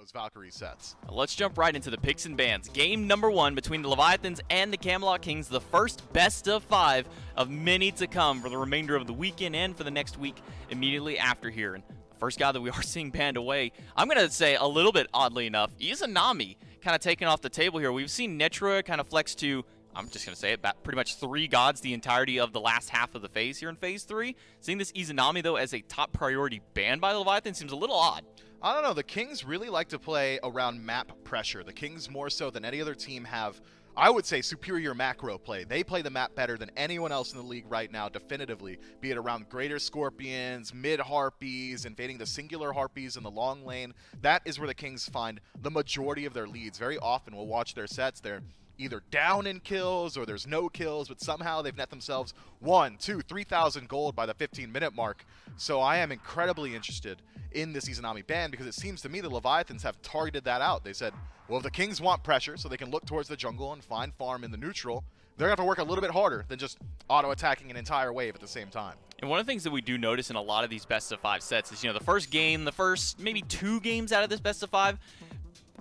those Valkyrie sets. Let's jump right into the picks and bans. Game number 1 between the Leviathans and the Camelot Kings, the first best of 5 of many to come for the remainder of the weekend and for the next week immediately after here. And the first guy that we are seeing banned away, I'm going to say a little bit oddly enough, Izanami kind of taken off the table here. We've seen Netra kind of flex to, I'm just going to say it, pretty much 3 gods the entirety of the last half of the phase here in Phase 3. Seeing this Izanami, though, as a top priority ban by the Leviathan seems a little odd. I don't know. The Kings really like to play around map pressure. The Kings, more so than any other team, have, I would say, superior macro play. They play the map better than anyone else in the league right now, definitively, be it around Greater Scorpions, mid-Harpies, invading the singular Harpies in the long lane. That is where the Kings find the majority of their leads. Very often we'll watch their sets. They're either down in kills or there's no kills, but somehow they've net themselves 1, 2, 3,000 gold by the 15-minute mark. So I am incredibly interested in this Izanami ban because it seems to me the Leviathans have targeted that out. They said, well, if the Kings want pressure so they can look towards the jungle and find farm in the neutral, they're going to have to work a little bit harder than just auto-attacking an entire wave at the same time. And one of the things that we do notice in a lot of these best of 5 sets is, the first game, the first maybe 2 games out of this best of 5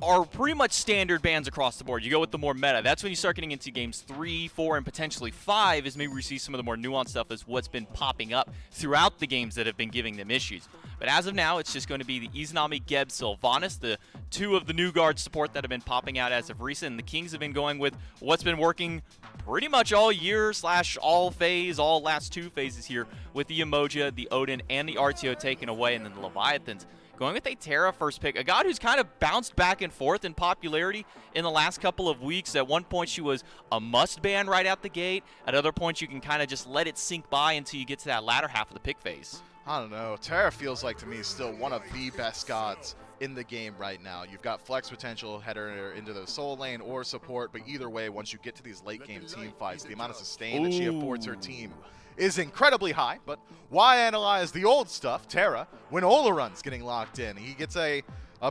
are pretty much standard bans across the board. You go with the more meta. That's when you start getting into games 3, 4, and potentially 5 is maybe we see some of the more nuanced stuff as what's been popping up throughout the games that have been giving them issues. But as of now, it's just going to be the Izanami, Geb, Sylvanas, the 2 of the new guard support that have been popping out as of recent. And the Kings have been going with what's been working pretty much all year / all phase, all last 2 phases here with the Emoja, the Odin, and the RTO taken away, and then the Leviathans going with a Terra first pick, a god who's kind of bounced back and forth in popularity in the last couple of weeks. At one point, she was a must ban right out the gate. At other points, you can kind of just let it sink by until you get to that latter half of the pick phase. I don't know. Terra feels like to me still one of the best gods in the game right now. You've got flex potential, header into the soul lane or support, but either way, once you get to these late game team fights, the amount of sustain that she affords her team is incredibly high. But why analyze the old stuff, Terra, when Olorun's getting locked in? He gets a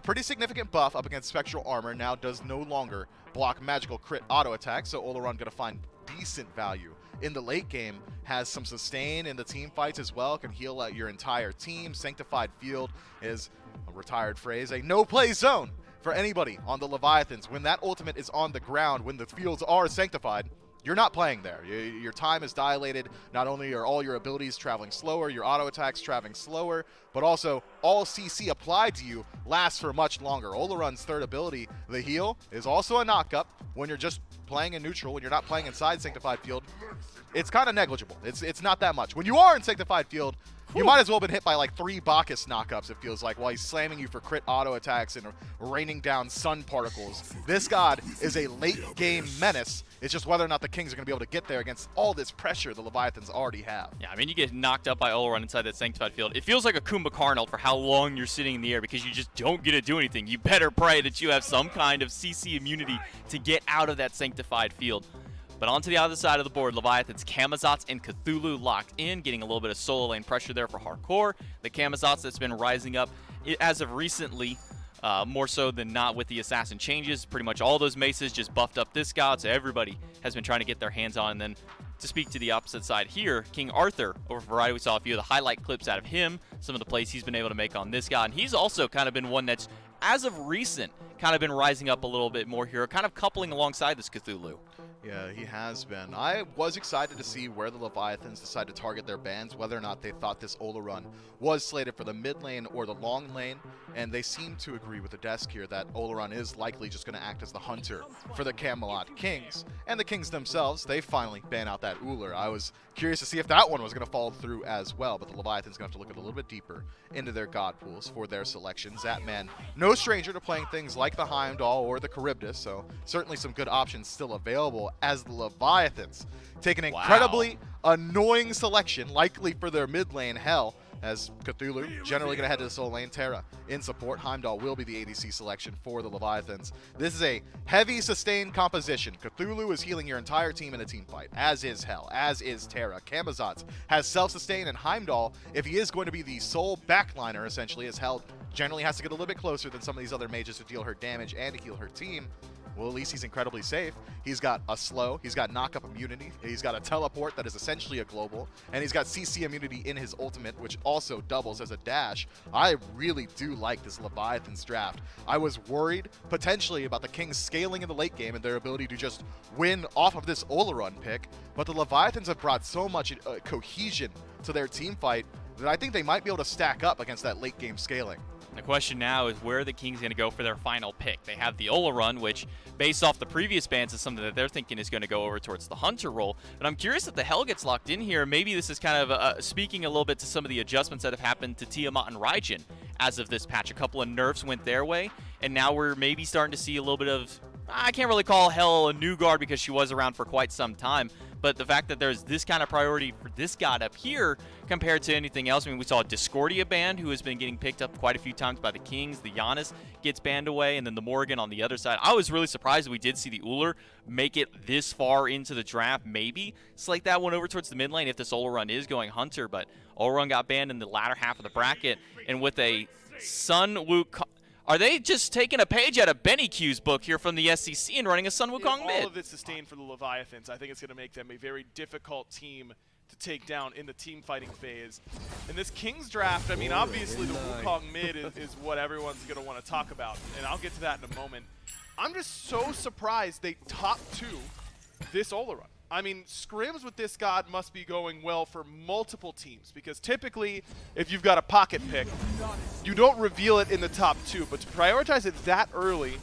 pretty significant buff up against Spectral Armor, now does no longer block magical crit auto attack, so Olorun going to find decent value in the late game, has some sustain in the team fights as well, can heal out your entire team. Sanctified Field is a retired phrase, a no-play zone for anybody on the Leviathans. When that ultimate is on the ground, when the fields are sanctified, you're not playing there. Your time is dilated. Not only are all your abilities traveling slower, your auto attacks traveling slower, but also all CC applied to you lasts for much longer. Olorun's third ability, the heal, is also a knock-up when you're just playing in neutral, when you're not playing inside Sanctified Field. It's kind of negligible. It's not that much. When you are in Sanctified Field, you might as well have been hit by like 3 Bacchus knockups, it feels like, while he's slamming you for crit auto attacks and raining down sun particles. This god is a late game menace. It's just whether or not the Kings are going to be able to get there against all this pressure the Leviathans already have. Yeah, I mean, you get knocked up by Olorun inside that Sanctified Field. It feels like a Kumbhakarna for how long you're sitting in the air because you just don't get to do anything. You better pray that you have some kind of CC immunity to get out of that Sanctified Field. But onto the other side of the board, Leviathans, Camazotz, and Cthulhu locked in, getting a little bit of solo lane pressure there for hardcore. The Camazotz that's been rising up as of recently, more so than not with the assassin changes. Pretty much all those maces just buffed up this god, so everybody has been trying to get their hands on. And then to speak to the opposite side here, King Arthur, over Variety, we saw a few of the highlight clips out of him, some of the plays he's been able to make on this god. And he's also kind of been one that's, as of recent, kind of been rising up a little bit more here, kind of coupling alongside this Cthulhu. Yeah, he has been. I was excited to see where the Leviathans decide to target their bans, whether or not they thought this Olorun was slated for the mid lane or the long lane, and they seem to agree with the desk here that Olorun is likely just going to act as the hunter for the Camelot Kings. And the Kings themselves, they finally ban out that Uller. I was curious to see if that one was going to fall through as well, but the Leviathans going to have to look a little bit deeper into their god pools for their selections. That man, no stranger to playing things like the Heimdall or the Charybdis, so certainly some good options still available as the Leviathans take an incredibly annoying selection, likely for their mid lane Hell, as Cthulhu generally going to head to the soul lane. Terra in support. Heimdall will be the ADC selection for the Leviathans. This is a heavy sustained composition. Cthulhu is healing your entire team in a team fight, as is Hell, as is Terra. Camazotz has self-sustain, and Heimdall, if he is going to be the sole backliner essentially, as Hell generally has to get a little bit closer than some of these other mages to deal her damage and to heal her team, Well, at least he's incredibly safe. He's got a slow, he's got knock-up immunity, he's got a teleport that is essentially a global, and he's got CC immunity in his ultimate, which also doubles as a dash. I really do like this Leviathans draft. I was worried potentially about the Kings scaling in the late game and their ability to just win off of this Oleron pick, but the Leviathans have brought so much cohesion to their team fight that I think they might be able to stack up against that late game scaling. The question now is where are the Kings going to go for their final pick? They have the Oleron, which, based off the previous bans, is something that they're thinking is going to go over towards the Hunter role. But I'm curious if the Hell gets locked in here. Maybe this is kind of speaking a little bit to some of the adjustments that have happened to Tiamat and Raijin as of this patch. A couple of nerfs went their way, and now we're maybe starting to see a little bit of, I can't really call Hell a new guard because she was around for quite some time. But the fact that there's this kind of priority for this god up here compared to anything else. I mean, we saw a Discordia banned who has been getting picked up quite a few times by the Kings. The Giannis gets banned away, and then the Morgan on the other side. I was really surprised that we did see the Ullr make it this far into the draft. Maybe slate that one over towards the mid lane if this Oleron is going Hunter, but Oleron got banned in the latter half of the bracket, and with a Sun Wukong. Are they just taking a page out of Benny Q's book here from the SEC and running a Sun Wukong mid? All of it sustained for the Leviathans. I think it's going to make them a very difficult team to take down in the team fighting phase. In this Kings draft, I mean, obviously the Wukong mid is what everyone's going to want to talk about, and I'll get to that in a moment. I'm just so surprised they top 2 this Oleron. I mean, scrims with this god must be going well for multiple teams, because typically, if you've got a pocket pick, you don't reveal it in the top 2, but to prioritize it that early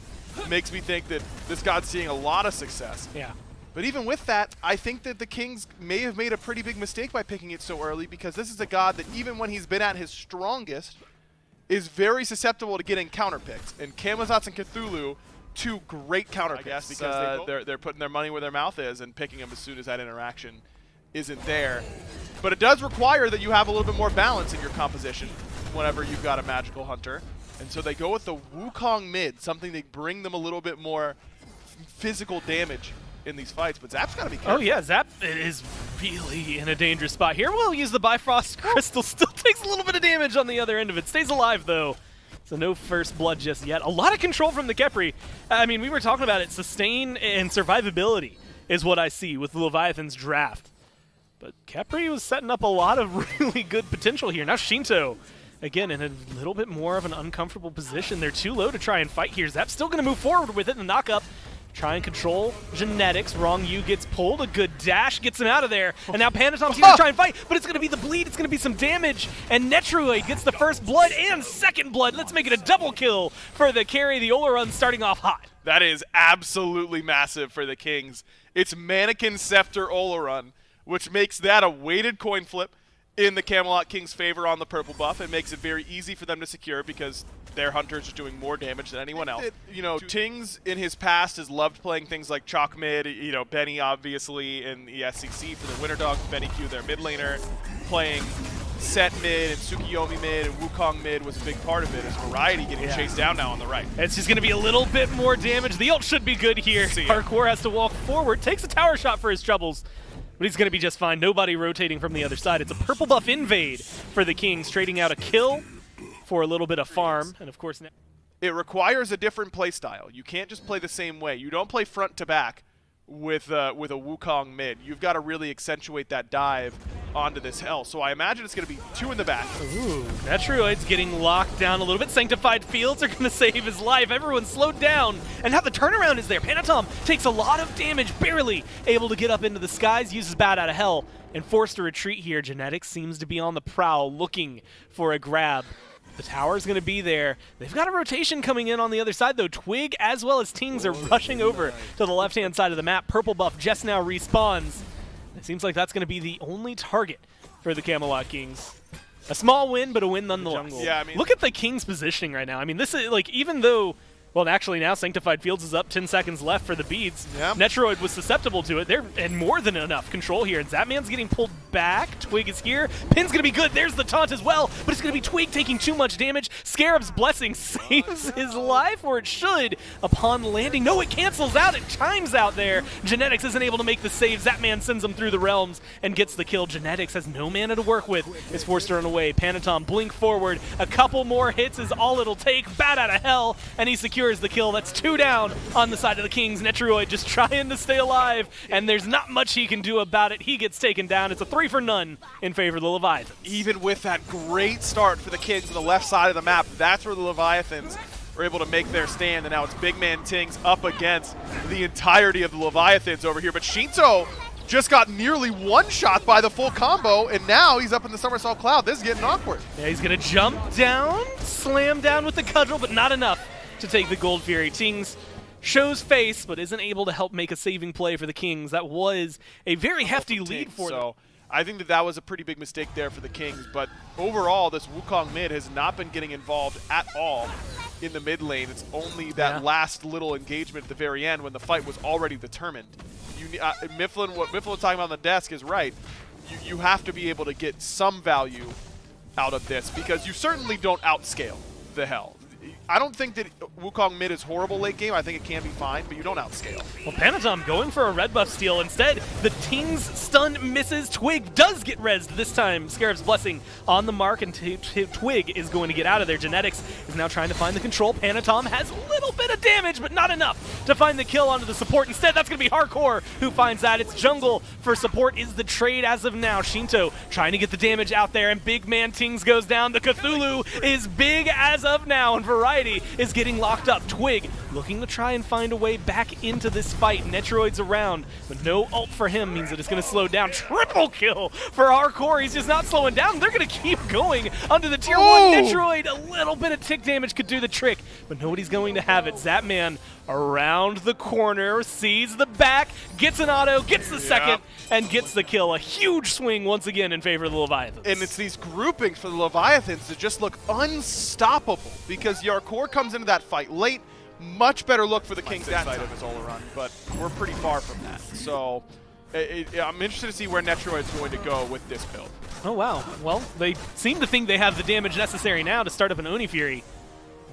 makes me think that this god's seeing a lot of success. Yeah. But even with that, I think that the Kings may have made a pretty big mistake by picking it so early, because this is a god that even when he's been at his strongest, is very susceptible to getting counterpicked. And Camazotz and Cthulhu, 2 great counter picks, because they're putting their money where their mouth is and picking them as soon as that interaction isn't there. But it does require that you have a little bit more balance in your composition whenever you've got a magical hunter. And so they go with the Wukong mid, something that bring them a little bit more physical damage in these fights. But Zap's got to be careful. Oh yeah, Zap is really in a dangerous spot here. We'll use the Bifrost Crystal. Still takes a little bit of damage on the other end of it. Stays alive though. So no first blood just yet. A lot of control from the Khepri. I mean, we were talking about it. Sustain and survivability is what I see with the Leviathan's draft. But Khepri was setting up a lot of really good potential here. Now Shinto, again, in a little bit more of an uncomfortable position. They're too low to try and fight here. Zap's still going to move forward with it in the knock-up. Try and control Genetics. Wrong U gets pulled. A good dash gets him out of there. And now Panatom's going to try and fight, but it's going to be the bleed. It's going to be some damage. And Netroid gets the first blood and second blood. Let's make it a double kill for the carry. The Oleron starting off hot. That is absolutely massive for the Kings. It's Mannequin Scepter Oleron, which makes that a weighted coin flip in the Camelot Kings' favor on the purple buff. It makes it very easy for them to secure because their hunters are doing more damage than anyone else. You know, Tings in his past has loved playing things like Chalk mid, you know, Benny obviously in the SEC for the Winter Dogs, Benny Q their mid laner, playing Set mid and Tsukiyomi mid and Wukong mid was a big part of it as Variety getting chased down now on the right. It's just going to be a little bit more damage. The ult should be good here. Parkour has to walk forward, takes a tower shot for his troubles. But he's going to be just fine. Nobody rotating from the other side. It's a purple buff invade for the Kings, trading out a kill for a little bit of farm. And of course, it requires a different play style. You can't just play the same way. You don't play front to back with a Wukong mid. You've got to really accentuate that dive onto this hell. So I imagine it's going to be 2 in the back. Ooh, Netroid's getting locked down a little bit. Sanctified Fields are going to save his life. Everyone's slowed down. And now the turnaround is there. Panatom takes a lot of damage, barely able to get up into the skies, uses Bat Out of Hell, and forced to retreat here. Genetics seems to be on the prowl, looking for a grab. The tower's going to be there. They've got a rotation coming in on the other side, though. Twig as well as Tings are rushing over to the left-hand side of the map. Purple buff just now respawns. It seems like that's going to be the only target for the Camelot Kings. A small win, but a win nonetheless. Yeah, I mean, look at the Kings' positioning right now. I mean, this is like, even though, well, actually now Sanctified Fields is up, 10 seconds left for the beads. Yeah. Netroid was susceptible to it. They're in more than enough control here. And Zapman's getting pulled back. Twig is here. Pin's going to be good. There's the taunt as well. But it's going to be Twig taking too much damage. Scarab's Blessing saves his life, or it should, upon landing. No, it cancels out. It chimes out there. Genetics isn't able to make the save. Zapman sends him through the realms and gets the kill. Genetics has no mana to work with. Is forced to run away. Panatom blink forward. A couple more hits is all it'll take. Bat Out of Hell. And he secures secures the kill. That's 2 down on the side of the Kings. Netroid just trying to stay alive, and there's not much he can do about it. He gets taken down. It's a 3 for none in favor of the Leviathans. Even with that great start for the Kings on the left side of the map, that's where the Leviathans were able to make their stand, and now it's Big Man Tings up against the entirety of the Leviathans over here. But Shinto just got nearly one-shot by the full combo, and now he's up in the Somersault Cloud. This is getting awkward. Yeah, he's going to jump down, slam down with the cudgel, but not enough to take the Gold Fury. Tings shows face, but isn't able to help make a saving play for the Kings. That was a very hefty lead for them. So I think that was a pretty big mistake there for the Kings, but overall, this Wukong mid has not been getting involved at all in the mid lane. It's only that last little engagement at the very end when the fight was already determined. Mifflin, what Mifflin was talking about on the desk is right. You have to be able to get some value out of this because you certainly don't outscale the hell. I don't think that Wukong mid is horrible late game. I think it can be fine, but you don't outscale. Well, Panatom going for a red buff steal. Instead, the Tings stun misses. Twig does get rezzed this time. Scarab's Blessing on the mark, and Twig is going to get out of there. Genetics is now trying to find the control. Panatom has a little bit of damage, but not enough to find the kill onto the support. Instead, that's going to be Hardcore who finds that. It's Jungle for support is the trade as of now. Shinto trying to get the damage out there, and Big Man Tings goes down. The Cthulhu is big as of now, and Variety is getting locked up. Twig looking to try and find a way back into this fight. Netroid's around, but no ult for him means that it's going to slow down. Triple kill for Hardcore. He's just not slowing down. They're going to keep going under the tier 1 Netroid. A little bit of tick damage could do the trick, but nobody's going to have it. Zapman around the corner, sees the back, gets an auto, gets the second, and gets the kill. A huge swing once again in favor of the Leviathans. And it's these groupings for the Leviathans that just look unstoppable because Yarkor comes into that fight late. Much better look for the Kings that side of his all run, but we're pretty far from that. So I'm interested to see where Netroid's going to go with this build. Oh, wow. Well, they seem to think they have the damage necessary now to start up an Oni Fury.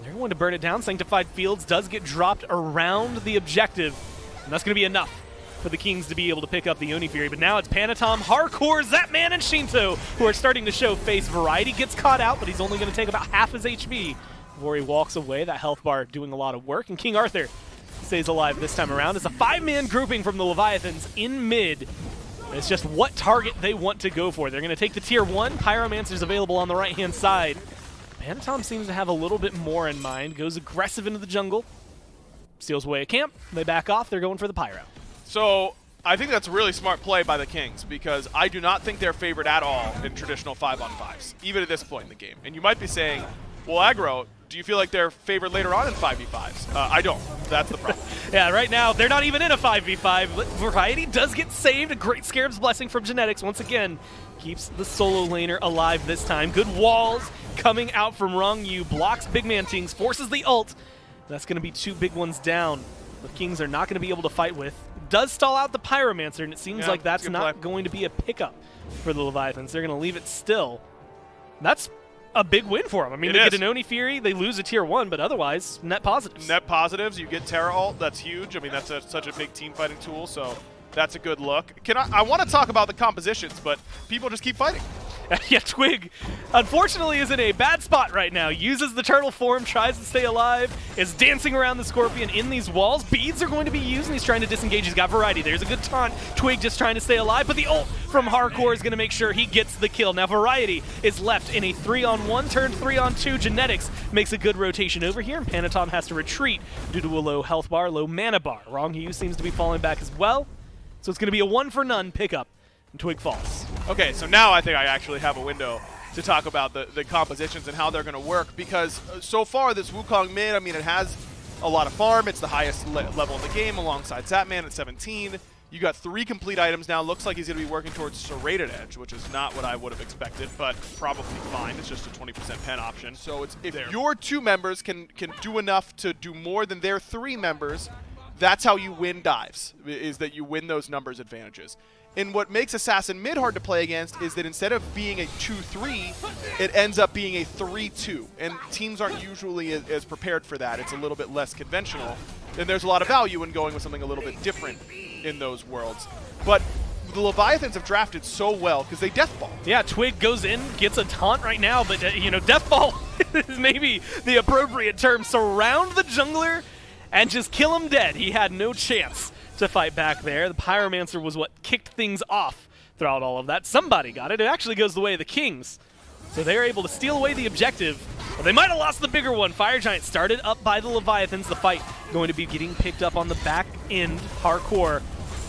They're going to burn it down. Sanctified Fields does get dropped around the objective, and that's going to be enough for the Kings to be able to pick up the Oni Fury. But now it's Panatom, Hardcore, Zapman, and Shinto who are starting to show face. Variety gets caught out, but he's only going to take about half his HP before he walks away. That health bar doing a lot of work, and King Arthur stays alive this time around. It's a 5-man grouping from the Leviathans in mid. It's just what target they want to go for. They're going to take the tier 1. Pyromancer's available on the right-hand side. Panatom seems to have a little bit more in mind. Goes aggressive into the jungle. Steals away a camp. They back off. They're going for the Pyro. So I think that's a really smart play by the Kings because I do not think they're favored at all in traditional 5-on-5s, even at this point in the game. And you might be saying, well, Aggro, do you feel like they're favored later on in 5v5s? I don't. That's the problem. Yeah, right now, they're not even in a 5v5. But Variety does get saved. A great Scarab's Blessing from Genetics once again. Keeps the solo laner alive this time. Good walls coming out from Rong Yu. Blocks Big Man Tings. Forces the ult. That's going to be 2 big ones down. The Kings are not going to be able to fight with. Does stall out the Pyromancer, and it seems like that's not going to be a pickup for the Leviathans. They're going to leave it still. That's a big win for them. I mean, they get an Oni Fury, they lose a tier 1, but otherwise, net positives. Net positives, you get Terra ult, that's huge. I mean, that's such a big team fighting tool, so that's a good look. I want to talk about the compositions, but people just keep fighting. Yeah, Twig, unfortunately, is in a bad spot right now. Uses the turtle form, tries to stay alive, is dancing around the Scorpion in these walls. Beads are going to be used, and he's trying to disengage. He's got Variety. There's a good taunt. Twig just trying to stay alive, but the ult from Hardcore is going to make sure he gets the kill. Now, Variety is left in a 3-on-1, turned 3-on-2. Genetics makes a good rotation over here, and Panatom has to retreat due to a low health bar, low mana bar. Rong Yu seems to be falling back as well, so it's going to be a 1-for-none pickup. Twig falls. Okay, so now I think I actually have a window to talk about the compositions and how they're going to work because so far this Wukong mid, I mean, it has a lot of farm. It's the highest level in the game alongside Zapman at 17. You got 3 complete items now. Looks like he's going to be working towards Serrated Edge, which is not what I would have expected, but probably fine. It's just a 20% pen option. So it's if your 2 members can do enough to do more than their 3 members, that's how you win dives, is that you win those numbers advantages. And what makes Assassin mid hard to play against is that instead of being a 2-3, it ends up being a 3-2. And teams aren't usually as prepared for that. It's a little bit less conventional. And there's a lot of value in going with something a little bit different in those worlds. But the Leviathans have drafted so well because they deathball. Yeah, Twig goes in, gets a taunt right now, but Deathball is maybe the appropriate term. Surround the jungler and just kill him dead. He had no chance to fight back there. The Pyromancer was what kicked things off throughout all of that. Somebody got it. It actually goes the way of the Kings. So they're able to steal away the objective. But they might have lost the bigger one. Fire Giant started up by the Leviathans. The fight going to be getting picked up on the back end. Hardcore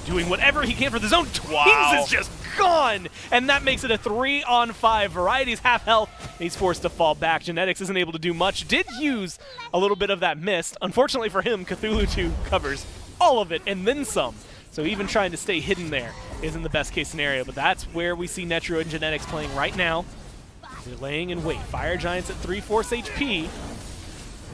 doing whatever he can for the zone. Kings is just gone! And that makes it a 3-on-5. Variety's half health. He's forced to fall back. Genetics isn't able to do much. Did use a little bit of that mist. Unfortunately for him, Cthulhu 2 covers all of it and then some. So even trying to stay hidden there isn't the best case scenario. But that's where we see Netro and Genetics playing right now. They're laying in wait. Fire Giants at 3/4 HP.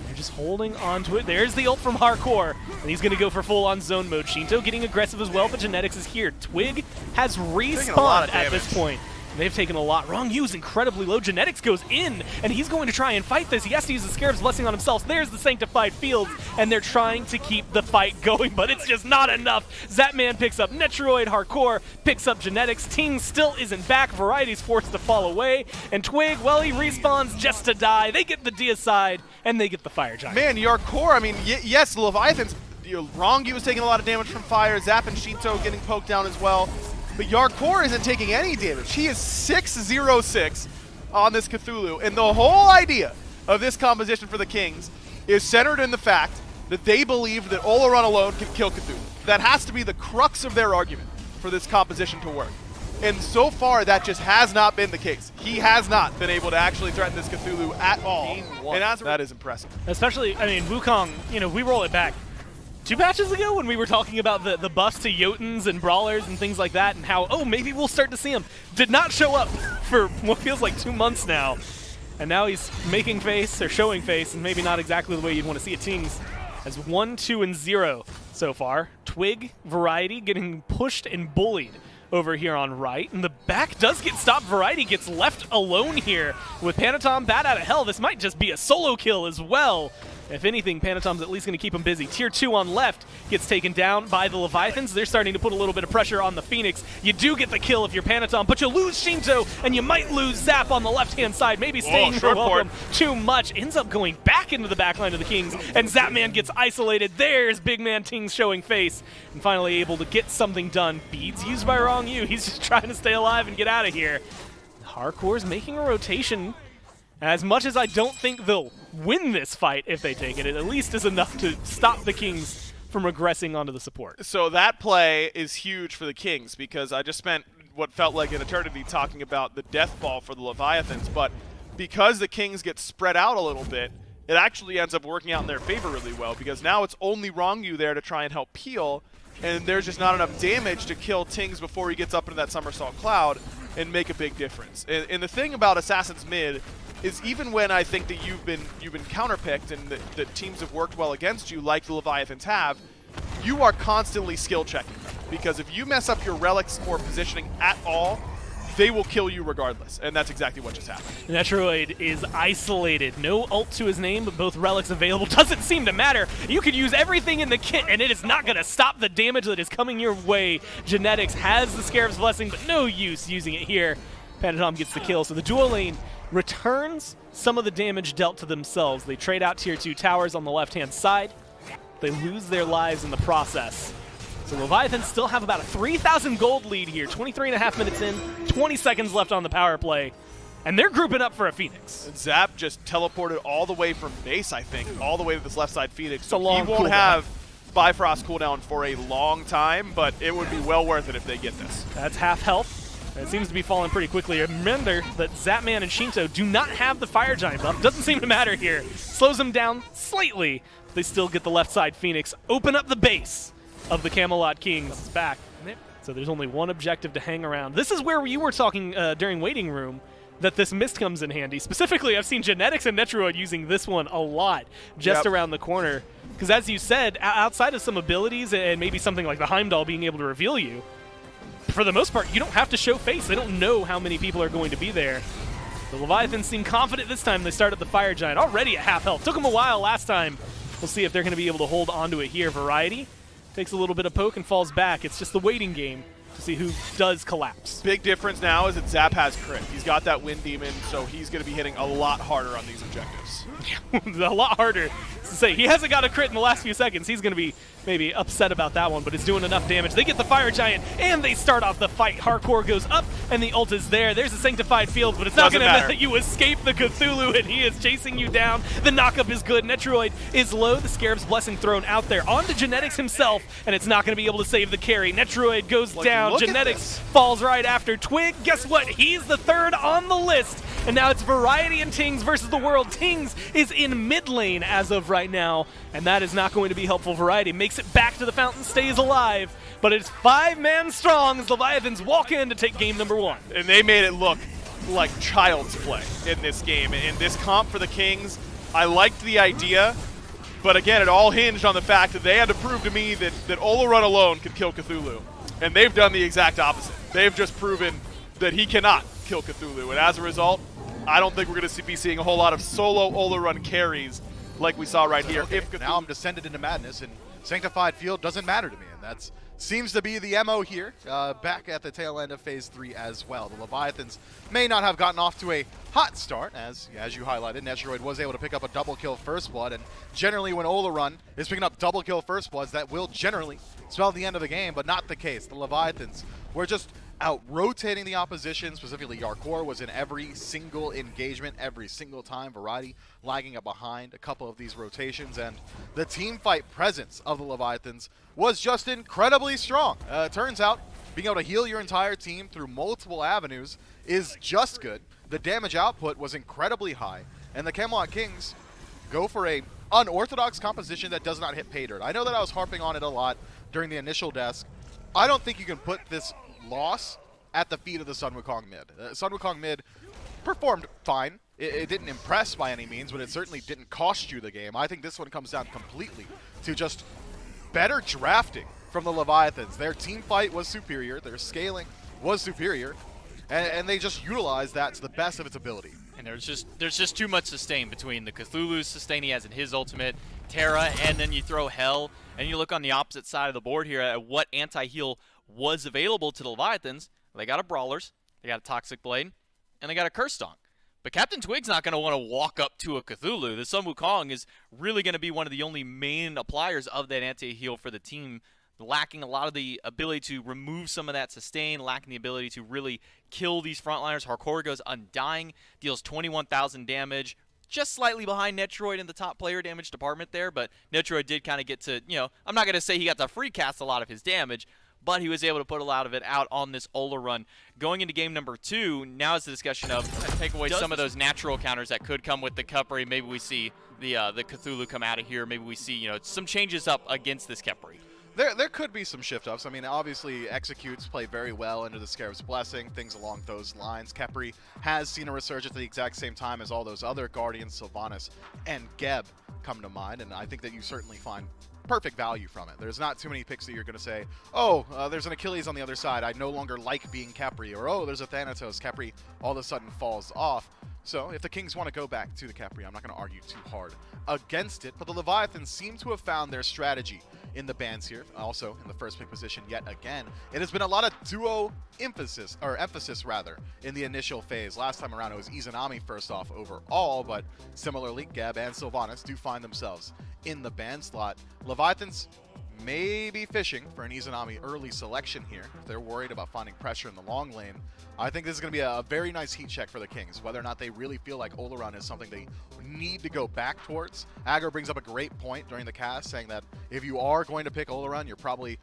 They're just holding on to it. There's the ult from Hardcore, and he's going to go for full-on zone mode. Shinto getting aggressive as well, but Genetics is here. Twig has respawned at this point. They've taken a lot. Wrong U is incredibly low. Genetics goes in, and he's going to try and fight this. He has to use the Scarab's Blessing on himself. There's the Sanctified Fields, and they're trying to keep the fight going, but it's just not enough. Zapman picks up Netroid. Hardcore picks up Genetics. Ting still isn't back. Variety's forced to fall away, and Twig, well, he respawns just to die. They get the deicide, and they get the Fire Giant. Man, Yarkor, I mean, yes, the Leviathans, Wrong U was taking a lot of damage from fire. Zap and Shinto getting poked down as well. But Yarkor isn't taking any damage. He is 6-0-6 on this Cthulhu. And the whole idea of this composition for the Kings is centered in the fact that they believe that Olaron alone can kill Cthulhu. That has to be the crux of their argument for this composition to work. And so far, that just has not been the case. He has not been able to actually threaten this Cthulhu at all. And that is impressive. Especially, I mean, Wukong, we roll it back 2 patches ago when we were talking about the buffs to Jotuns and Brawlers and things like that, and how, oh, maybe we'll start to see him. Did not show up for what feels like 2 months now. And now he's making face, or showing face, and maybe not exactly the way you'd want to see it. Tings as 1-2-0 so far. Twig, Variety getting pushed and bullied over here on right, and the back does get stopped. Variety gets left alone here with Panatom bat out of hell. This might just be a solo kill as well. If anything, Panatom's at least going to keep him busy. Tier 2 on left gets taken down by the Leviathans. They're starting to put a little bit of pressure on the Phoenix. You do get the kill if you're Panatom, but you lose Shinto, and you might lose Zap on the left-hand side. Maybe staying for welcome too much. Ends up going back into the backline of the Kings, and Zapman gets isolated. There's Big Man Tings showing face, and finally able to get something done. Beads used by Wrong U. He's just trying to stay alive and get out of here. Hardcore's making a rotation. As much as I don't think they'll win this fight if they take it, it at least is enough to stop the Kings from regressing onto the support. So that play is huge for the Kings because I just spent what felt like an eternity talking about the death ball for the Leviathans, but because the Kings get spread out a little bit, it actually ends up working out in their favor really well because now it's only Wrong U there to try and help peel, and there's just not enough damage to kill Tings before he gets up into that somersault cloud and make a big difference. And the thing about Assassin's Mid is even when I think that you've been counterpicked and that teams have worked well against you, like the Leviathans have, you are constantly skill checking. Because if you mess up your relics or positioning at all, they will kill you regardless. And that's exactly what just happened. Netroid is isolated. No ult to his name, but both relics available. Doesn't seem to matter. You could use everything in the kit, and it is not going to stop the damage that is coming your way. Genetics has the Scarab's Blessing, but no use using it here. Panatom gets the kill, so the dual lane returns some of the damage dealt to themselves. They trade out tier 2 towers on the left-hand side. They lose their lives in the process. So Leviathans still have about a 3,000 gold lead here. 23.5 minutes in, 20 seconds left on the power play. And they're grouping up for a Phoenix. Zap just teleported all the way from base, I think, all the way to this left side Phoenix. So he won't have Bifrost cooldown for a long time, but it would be well worth it if they get this. That's half health. It seems to be falling pretty quickly. Remember that Zapman and Shinto do not have the Fire Giant buff. Doesn't seem to matter here. Slows them down slightly. But they still get the left side Phoenix. Open up the base of the Camelot Kings. Back. So there's only one objective to hang around. This is where you were talking during Waiting Room that this mist comes in handy. Specifically, I've seen Genetics and Netroid using this one a lot just around the corner. Because as you said, outside of some abilities and maybe something like the Heimdall being able to reveal you, for the most part, you don't have to show face. They don't know how many people are going to be there. The Leviathans seem confident this time. They started the Fire Giant already at half health. Took them a while last time. We'll see if they're going to be able to hold onto it here. Variety takes a little bit of poke and falls back. It's just the waiting game to see who does collapse. Big difference now is that Zap has crit. He's got that Wind Demon, so he's going to be hitting a lot harder on these objectives. A lot harder to say. He hasn't got a crit in the last few seconds. He's going to be maybe upset about that one, but it's doing enough damage. They get the Fire Giant, and they start off the fight. Hardcore goes up, and the ult is there. There's a Sanctified Field, but it's not going to let you escape the Cthulhu, and he is chasing you down. The knockup is good. Netroid is low. The Scarab's Blessing thrown out there onto Genetics himself, and it's not going to be able to save the carry. Netroid goes down. Genetics falls right after. Twig, guess what? He's the third on the list. And now it's Variety and Tings versus the world. Tings is in mid lane as of right now, and that is not going to be helpful. Variety makes it back to the fountain, stays alive, but it's 5-man strong as Leviathans walk in to take game number 1. And they made it look like child's play in this game. In this comp for the Kings, I liked the idea, but again, it all hinged on the fact that they had to prove to me that Olorun alone could kill Cthulhu. And they've done the exact opposite. They've just proven that he cannot kill Cthulhu, and as a result, I don't think we're going to be seeing a whole lot of solo Olorun carries like we saw right here. Okay, now I'm descended into madness, and Sanctified Field doesn't matter to me, and that seems to be the MO here, back at the tail end of Phase 3 as well. The Leviathans may not have gotten off to a hot start, as you highlighted. Netroid was able to pick up a double kill First Blood, and generally when Olorun is picking up double kill First Bloods, that will generally spell the end of the game, but not the case. The Leviathans were just out-rotating the opposition. Specifically, Yarkor was in every single engagement, every single time. Variety lagging up behind a couple of these rotations, and the team fight presence of the Leviathans was just incredibly strong. Turns out, being able to heal your entire team through multiple avenues is just good. The damage output was incredibly high, and the Camelot Kings go for a unorthodox composition that does not hit pay dirt. I know that I was harping on it a lot during the initial desk. I don't think you can put this loss at the feet of the Sun Wukong mid. Sun Wukong mid performed fine. It didn't impress by any means, but it certainly didn't cost you the game. I think this one comes down completely to just better drafting from the Leviathans. Their team fight was superior, their scaling was superior, and they just utilized that to the best of its ability. And there's just too much sustain between the Cthulhu's sustain he has in his ultimate, Terra, and then you throw Hell, and you look on the opposite side of the board here at what anti-heal was available to the Leviathans. They got a Brawlers, they got a Toxic Blade, and they got a Curse Dong. But Captain Twig's not going to want to walk up to a Cthulhu. The Sun Wukong is really going to be one of the only main appliers of that anti-heal for the team, lacking a lot of the ability to remove some of that sustain, lacking the ability to really kill these frontliners. Hardcore goes Undying, deals 21,000 damage, just slightly behind Netroid in the top player damage department there, but Netroid did kind of get to, I'm not going to say he got to free cast a lot of his damage, but he was able to put a lot of it out on this Olorun. Going into game number 2, now is the discussion of take away some of those natural counters that could come with the Khepri. Maybe we see the Cthulhu come out of here. Maybe we see some changes up against this Khepri. There could be some shift-ups. I mean, obviously, Executes play very well into the Scarab's Blessing, things along those lines. Khepri has seen a resurgence at the exact same time as all those other Guardians, Sylvanas, and Geb come to mind, and I think that you certainly find perfect value from it. There's not too many picks that you're going to say, oh, there's an Achilles on the other side. I no longer like being Khepri, or oh, there's a Thanatos. Khepri all of a sudden falls off. So if the Kings want to go back to the Khepri, I'm not going to argue too hard against it, but the Leviathans seem to have found their strategy in the bans here, also in the first pick position yet again. It has been a lot of duo emphasis in the initial phase. Last time around it was Izanami first off overall, but similarly Geb and Sylvanas do find themselves in the ban slot. Leviathans may be fishing for an Izanami early selection here. If they're worried about finding pressure in the long lane, I think this is going to be a very nice heat check for the Kings, whether or not they really feel like Olorun is something they need to go back towards. Aggro brings up a great point during the cast, saying that if you are going to pick Olorun, you're probably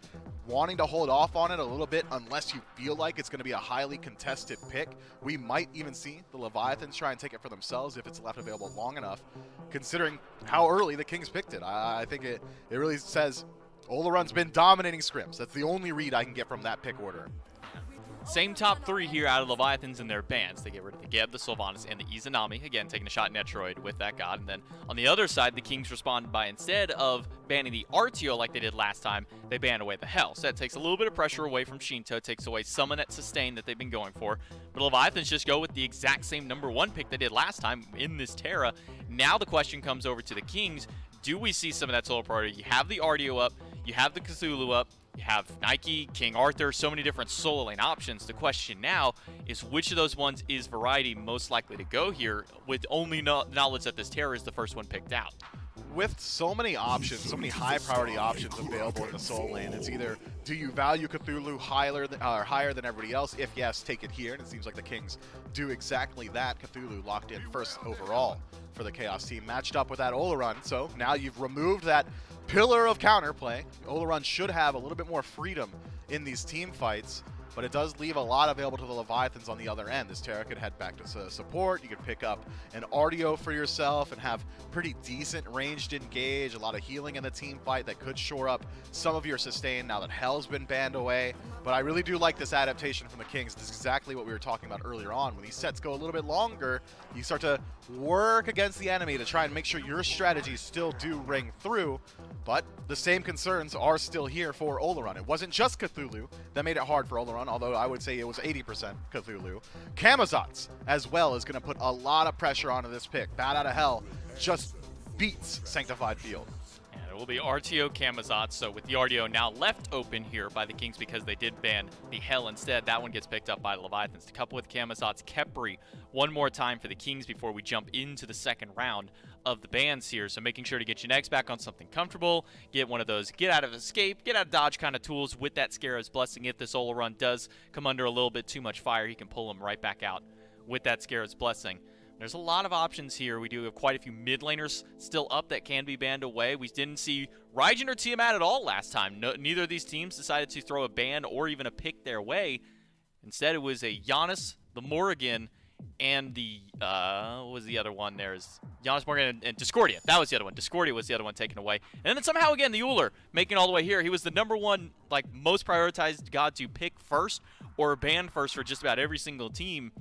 wanting to hold off on it a little bit unless you feel like it's going to be a highly contested pick. We might even see the Leviathans try and take it for themselves if it's left available long enough, considering how early the Kings picked it. I think it really says Olorun's been dominating scrims. That's the only read I can get from that pick order. Same top 3 here out of Leviathans in their bans. They get rid of the Geb, the Sylvanas, and the Izanami. Again, taking a shot at Netroid with that god. And then on the other side, the Kings respond by, instead of banning the Artio like they did last time, they ban away the Hell. So that takes a little bit of pressure away from Shinto, takes away some of that sustain that they've been going for. But Leviathans just go with the exact same number 1 pick they did last time in this Terra. Now the question comes over to the Kings. Do we see some of that solo priority? You have the Artio up, you have the Cthulhu up, You have Nike, King Arthur, so many different solo lane options. The question now is which of those ones is Variety most likely to go here with only knowledge that this Terror is the first one picked out? With so many options, so many high priority options available in the soul lane, it's either do you value Cthulhu higher than everybody else? If yes, take it here, and it seems like the Kings do exactly that. Cthulhu locked in first overall for the Chaos team, matched up with that Oleron. So now you've removed that pillar of counterplay. Oleron should have a little bit more freedom in these team fights, but it does leave a lot available to the Leviathans on the other end. This Terra could head back to support. You could pick up an Artio for yourself and have pretty decent ranged engage, a lot of healing in the team fight that could shore up some of your sustain now that Hell's been banned away. But I really do like this adaptation from the Kings. This is exactly what we were talking about earlier on. When these sets go a little bit longer, you start to work against the enemy to try and make sure your strategies still do ring through. But the same concerns are still here for Oleron. It wasn't just Cthulhu that made it hard for Oleron, although I would say it was 80% Cthulhu. Camelot as well is going to put a lot of pressure onto this pick. Bat Out of Hell just beats Sanctified Field. And it will be RTO Camelot, so with the RTO now left open here by the Kings because they did ban the Hell instead, that one gets picked up by the Leviathans. To couple with Camelot's Khepri one more time for the Kings before we jump into the second round of the bans here. So making sure to get your next back on something comfortable, get one of those get out of escape, get out of dodge kind of tools with that Scarab's Blessing. If this Solar Run does come under a little bit too much fire, he can pull him right back out with that Scarab's Blessing. There's a lot of options here. We do have quite a few mid laners still up that can be banned away. We didn't see Raijin or Tiamat at all last time. Neither of these teams decided to throw a ban or even a pick their way. Instead, it was a Giannis, the Morrigan, and the, what was the other one? There's Giannis, Morgan, and Discordia. That was the other one. Discordia was the other one taken away. And then somehow, again, the Uller making it all the way here. He was the #1, like, most prioritized god to pick first or ban first for just about every single team.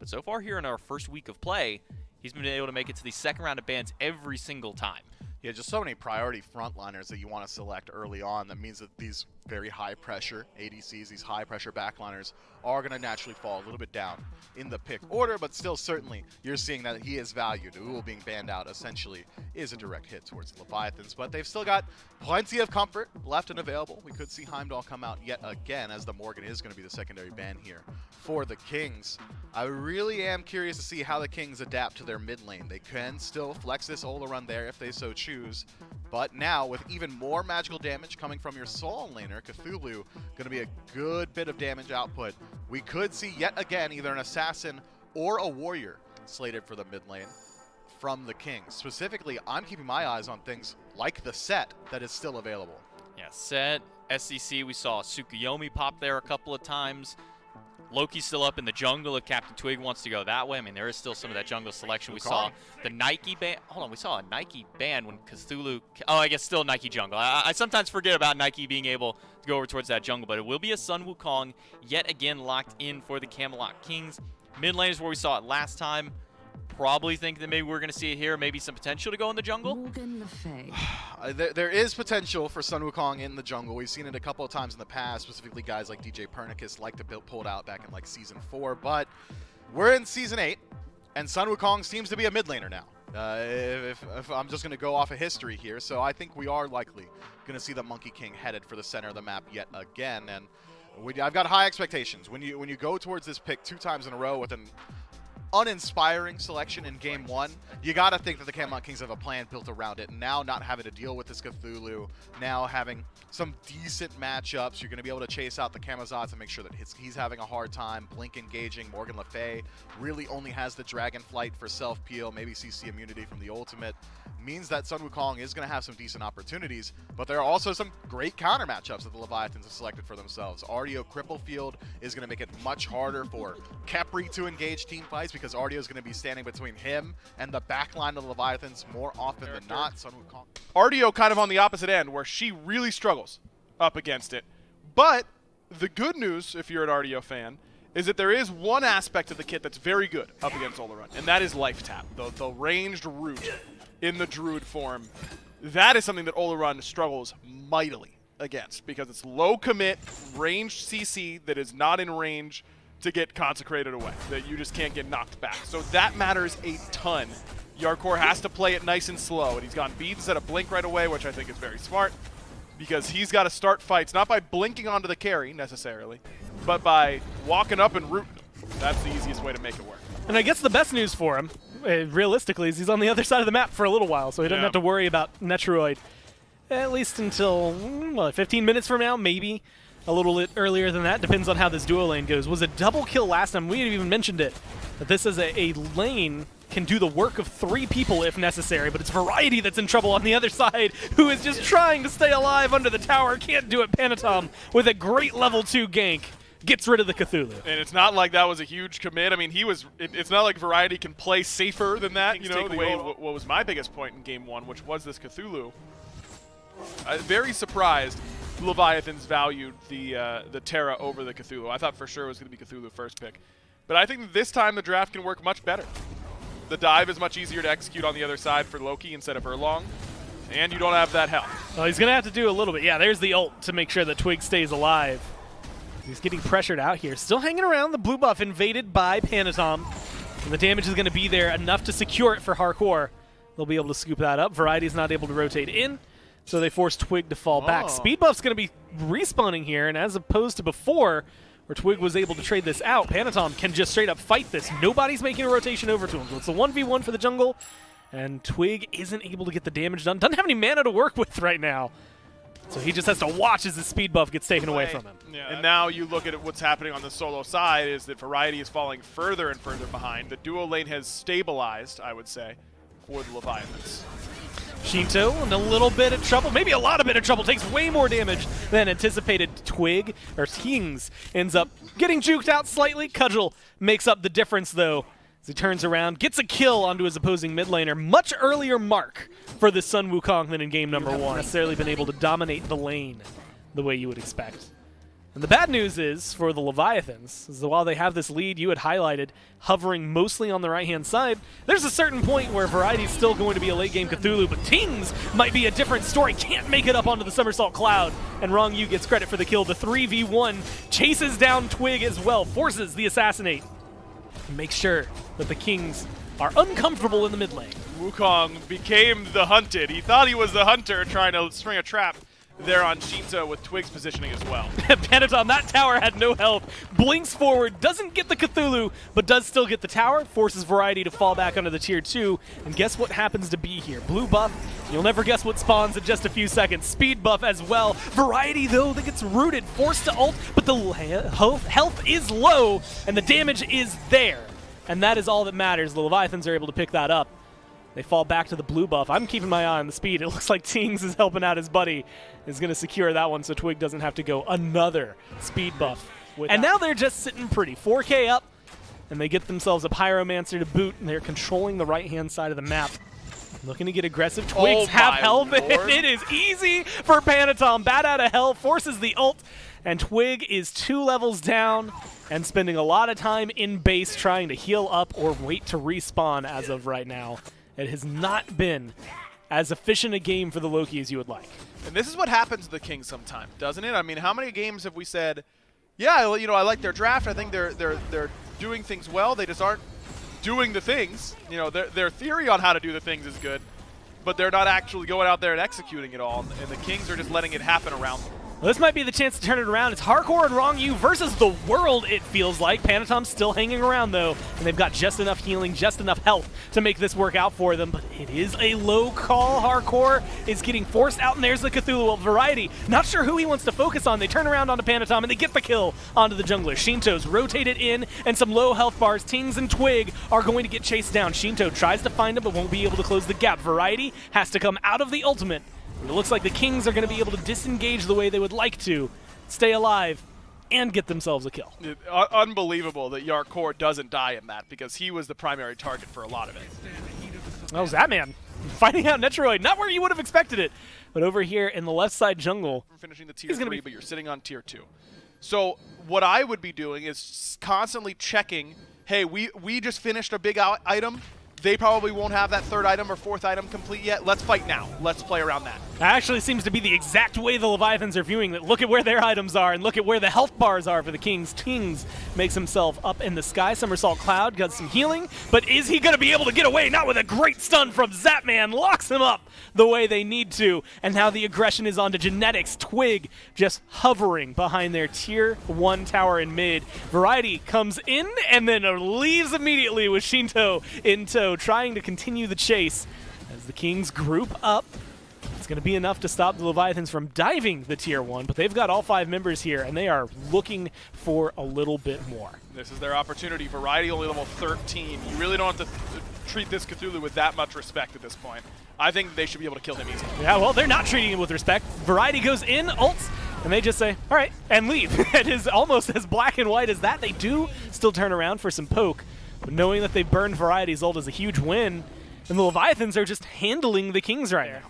But so far here in our first week of play, he's been able to make it to the second round of bans every single time. Yeah, just so many priority frontliners that you want to select early on. That means that these very high pressure ADCs, these high pressure backliners, are going to naturally fall a little bit down in the pick order, but still certainly you're seeing that he is valued. Uul being banned out essentially is a direct hit towards the Leviathans, but they've still got plenty of comfort left and available. We could see Heimdall come out yet again, as the Morgan is going to be the secondary ban here for the Kings. I really am curious to see how the Kings adapt to their mid lane. They can still flex this Oleron there if they so choose, but now with even more magical damage coming from your Soul laner, Cthulhu, going to be a good bit of damage output. We could see yet again either an assassin or a warrior slated for the mid lane from the Kings. Specifically, I'm keeping my eyes on things like the set that is still available. Yeah, set, SCC, we saw Tsukuyomi pop there a couple of times. Loki's still up in the jungle if Captain Twig wants to go that way. I mean, there is still some of that jungle selection. We saw the Nike ban. Hold on, we saw a Nike ban when Cthulhu. Oh, I guess still Nike jungle. I sometimes forget about Nike being able to go over towards that jungle, but it will be a Sun Wukong yet again locked in for the Camelot Kings. Mid lane is where we saw it last time. Probably think that maybe we're going to see it here. Maybe some potential to go in the jungle. There is potential for Sun Wukong in the jungle. We've seen it a couple of times in the past, specifically guys like DJ Pernicus like to pull it out back in like Season 4. But we're in Season 8, and Sun Wukong seems to be a mid laner now. If I'm just going to go off of history here. So I think we are likely going to see the Monkey King headed for the center of the map yet again. And I've got high expectations. When you go towards this pick 2 times in a row with an uninspiring selection in game 1, you got to think that the Camelot Kings have a plan built around it. And now not having to deal with this Cthulhu, now having some decent matchups, you're going to be able to chase out the Camelot and make sure that he's having a hard time. Blink engaging, Morgan Le Fay really only has the Dragon Flight for self-peel, maybe CC immunity from the ultimate. Means that Sun Wukong is going to have some decent opportunities, but there are also some great counter matchups that the Leviathans have selected for themselves. Artio Cripple Field is going to make it much harder for Khepri to engage team fights because Artio is going to be standing between him and the backline of the Leviathans more often than not. Sun Wukong. Artio kind of on the opposite end, where she really struggles up against it. But the good news, if you're an Artio fan, is that there is one aspect of the kit that's very good up against Oleron, and that is Life Tap, the ranged root in the Druid form. That is something that Oleron struggles mightily against because it's low commit, ranged CC that is not in range to get consecrated away, that you just can't get knocked back. So that matters a ton. Yarkor has to play it nice and slow, and he's gone beads instead of blink right away, which I think is very smart. because he's got to start fights, not by blinking onto the carry, necessarily, but by walking up and rooting. That's the easiest way to make it work. And I guess the best news for him, realistically, is he's on the other side of the map for a little while, so he doesn't have to worry about Netroid. At least until, 15 minutes from now, maybe. A little bit earlier than that, depends on how this duo lane goes. Was a double kill last time, we even mentioned it. But this is a lane can do the work of 3 people if necessary, but it's Variety that's in trouble on the other side, who is just trying to stay alive under the tower. Can't do it. Panatom with a great level 2 gank gets rid of the Cthulhu. And it's not like that was a huge commit. I mean, it's not like Variety can play safer than that. You know, what was my biggest point in game 1, which was this Cthulhu. I'm very surprised Leviathans valued the Terra over the Cthulhu. I thought for sure it was going to be Cthulhu first pick. But I think that this time the draft can work much better. The dive is much easier to execute on the other side for Loki instead of Erlong. And you don't have that help. Well, he's going to have to do a little bit. Yeah, there's the ult to make sure that Twig stays alive. He's getting pressured out here. Still hanging around. The blue buff invaded by Panatom. And the damage is going to be there enough to secure it for Hardcore. They'll be able to scoop that up. Variety's not able to rotate in, so they force Twig to fall back. Speed buff's going to be respawning here, and as opposed to before, where Twig was able to trade this out, Panatom can just straight up fight this. Nobody's making a rotation over to him. So it's a 1v1 for the jungle, and Twig isn't able to get the damage done. Doesn't have any mana to work with right now. So he just has to watch as the speed buff gets taken away from him. Yeah, and now you look at what's happening on the solo side is that Variety is falling further and further behind. The duo lane has stabilized, I would say, for the Leviathans. Shinto in a little bit of trouble, maybe a lot of bit of trouble, takes way more damage than anticipated. Twig, or Kings, ends up getting juked out slightly. Cudgel makes up the difference, though, as he turns around, gets a kill onto his opposing mid laner. Much earlier mark for the Sun Wukong than in game number 1. Necessarily been able to dominate the lane the way you would expect. And the bad news is, for the Leviathans, is that while they have this lead you had highlighted, hovering mostly on the right-hand side, there's a certain point where Variety's still going to be a late-game Cthulhu, but Kings might be a different story. Can't make it up onto the Somersault Cloud, and Wrong Yu gets credit for the kill. The 3v1 chases down Twig as well, forces the Assassinate, and makes sure that the Kings are uncomfortable in the mid lane. Wukong became the hunted. He thought he was the hunter trying to string a trap there on Shinto with Twig's positioning as well. Panatom, that tower had no health, blinks forward, doesn't get the Cthulhu, but does still get the tower, forces Variety to fall back under the tier 2, and guess what happens to be here? Blue buff, you'll never guess what spawns in just a few seconds. Speed buff as well. Variety, though, that gets rooted, forced to ult, but the health is low, and the damage is there. And that is all that matters. The Leviathans are able to pick that up. They fall back to the blue buff. I'm keeping my eye on the speed. It looks like Tings is helping out his buddy. Is going to secure that one so Twig doesn't have to go another speed buff. And now they're just sitting pretty. 4K up, and they get themselves a Pyromancer to boot, and they're controlling the right-hand side of the map. Looking to get aggressive. Twigs have health, and it is easy for Panatom. Bat out of hell, forces the ult, and Twig is 2 levels down and spending a lot of time in base trying to heal up or wait to respawn as of right now. It has not been as efficient a game for the Loki as you would like. And this is what happens to the Kings sometimes, doesn't it? I mean, how many games have we said, yeah, I like their draft. I think they're doing things well. They just aren't doing the things. You know, their theory on how to do the things is good, but they're not actually going out there and executing it all. And the Kings are just letting it happen around them. Well, this might be the chance to turn it around. It's Hardcore and Wrong Yu versus the world, it feels like. Panatom's still hanging around, though, and they've got just enough healing, just enough health to make this work out for them. But it is a low call. Hardcore is getting forced out, and there's the Cthulhu of Variety. Not sure who he wants to focus on. They turn around onto Panatom, and they get the kill onto the jungler. Shinto's rotated in, and some low health bars. Tings and Twig are going to get chased down. Shinto tries to find him, but won't be able to close the gap. Variety has to come out of the ultimate. It looks like the Kings are going to be able to disengage the way they would like to, stay alive, and get themselves a kill. Unbelievable that Yarkor doesn't die in that, because he was the primary target for a lot of it. Oh, Zatman fighting out Netroid, not where you would have expected it, but over here in the left side jungle. Finishing the tier 3, but you're sitting on tier 2. So what I would be doing is constantly checking, hey, we just finished a big item. They probably won't have that 3rd item or 4th item complete yet. Let's fight now. Let's play around that. That actually seems to be the exact way the Leviathans are viewing it. Look at where their items are and look at where the health bars are for the Kings. Kings makes himself up in the sky. Somersault Cloud got some healing, but is he going to be able to get away? Not with a great stun from Zapman. Locks him up the way they need to. And now the aggression is onto Genetics. Twig just hovering behind their tier 1 tower in mid. Variety comes in and then leaves immediately with Shinto in tow, trying to continue the chase as the Kings group up. It's going to be enough to stop the Leviathans from diving the tier 1, but they've got all 5 members here, and they are looking for a little bit more. This is their opportunity. Variety only level 13. You really don't have to treat this Cthulhu with that much respect at this point. I think they should be able to kill him easily. Yeah, well, they're not treating him with respect. Variety goes in, ults, and they just say, all right, and leave. It is almost as black and white as that. They do still turn around for some poke, but knowing that they've burned Variety's ult is a huge win, and the Leviathans are just handling the Kings right now.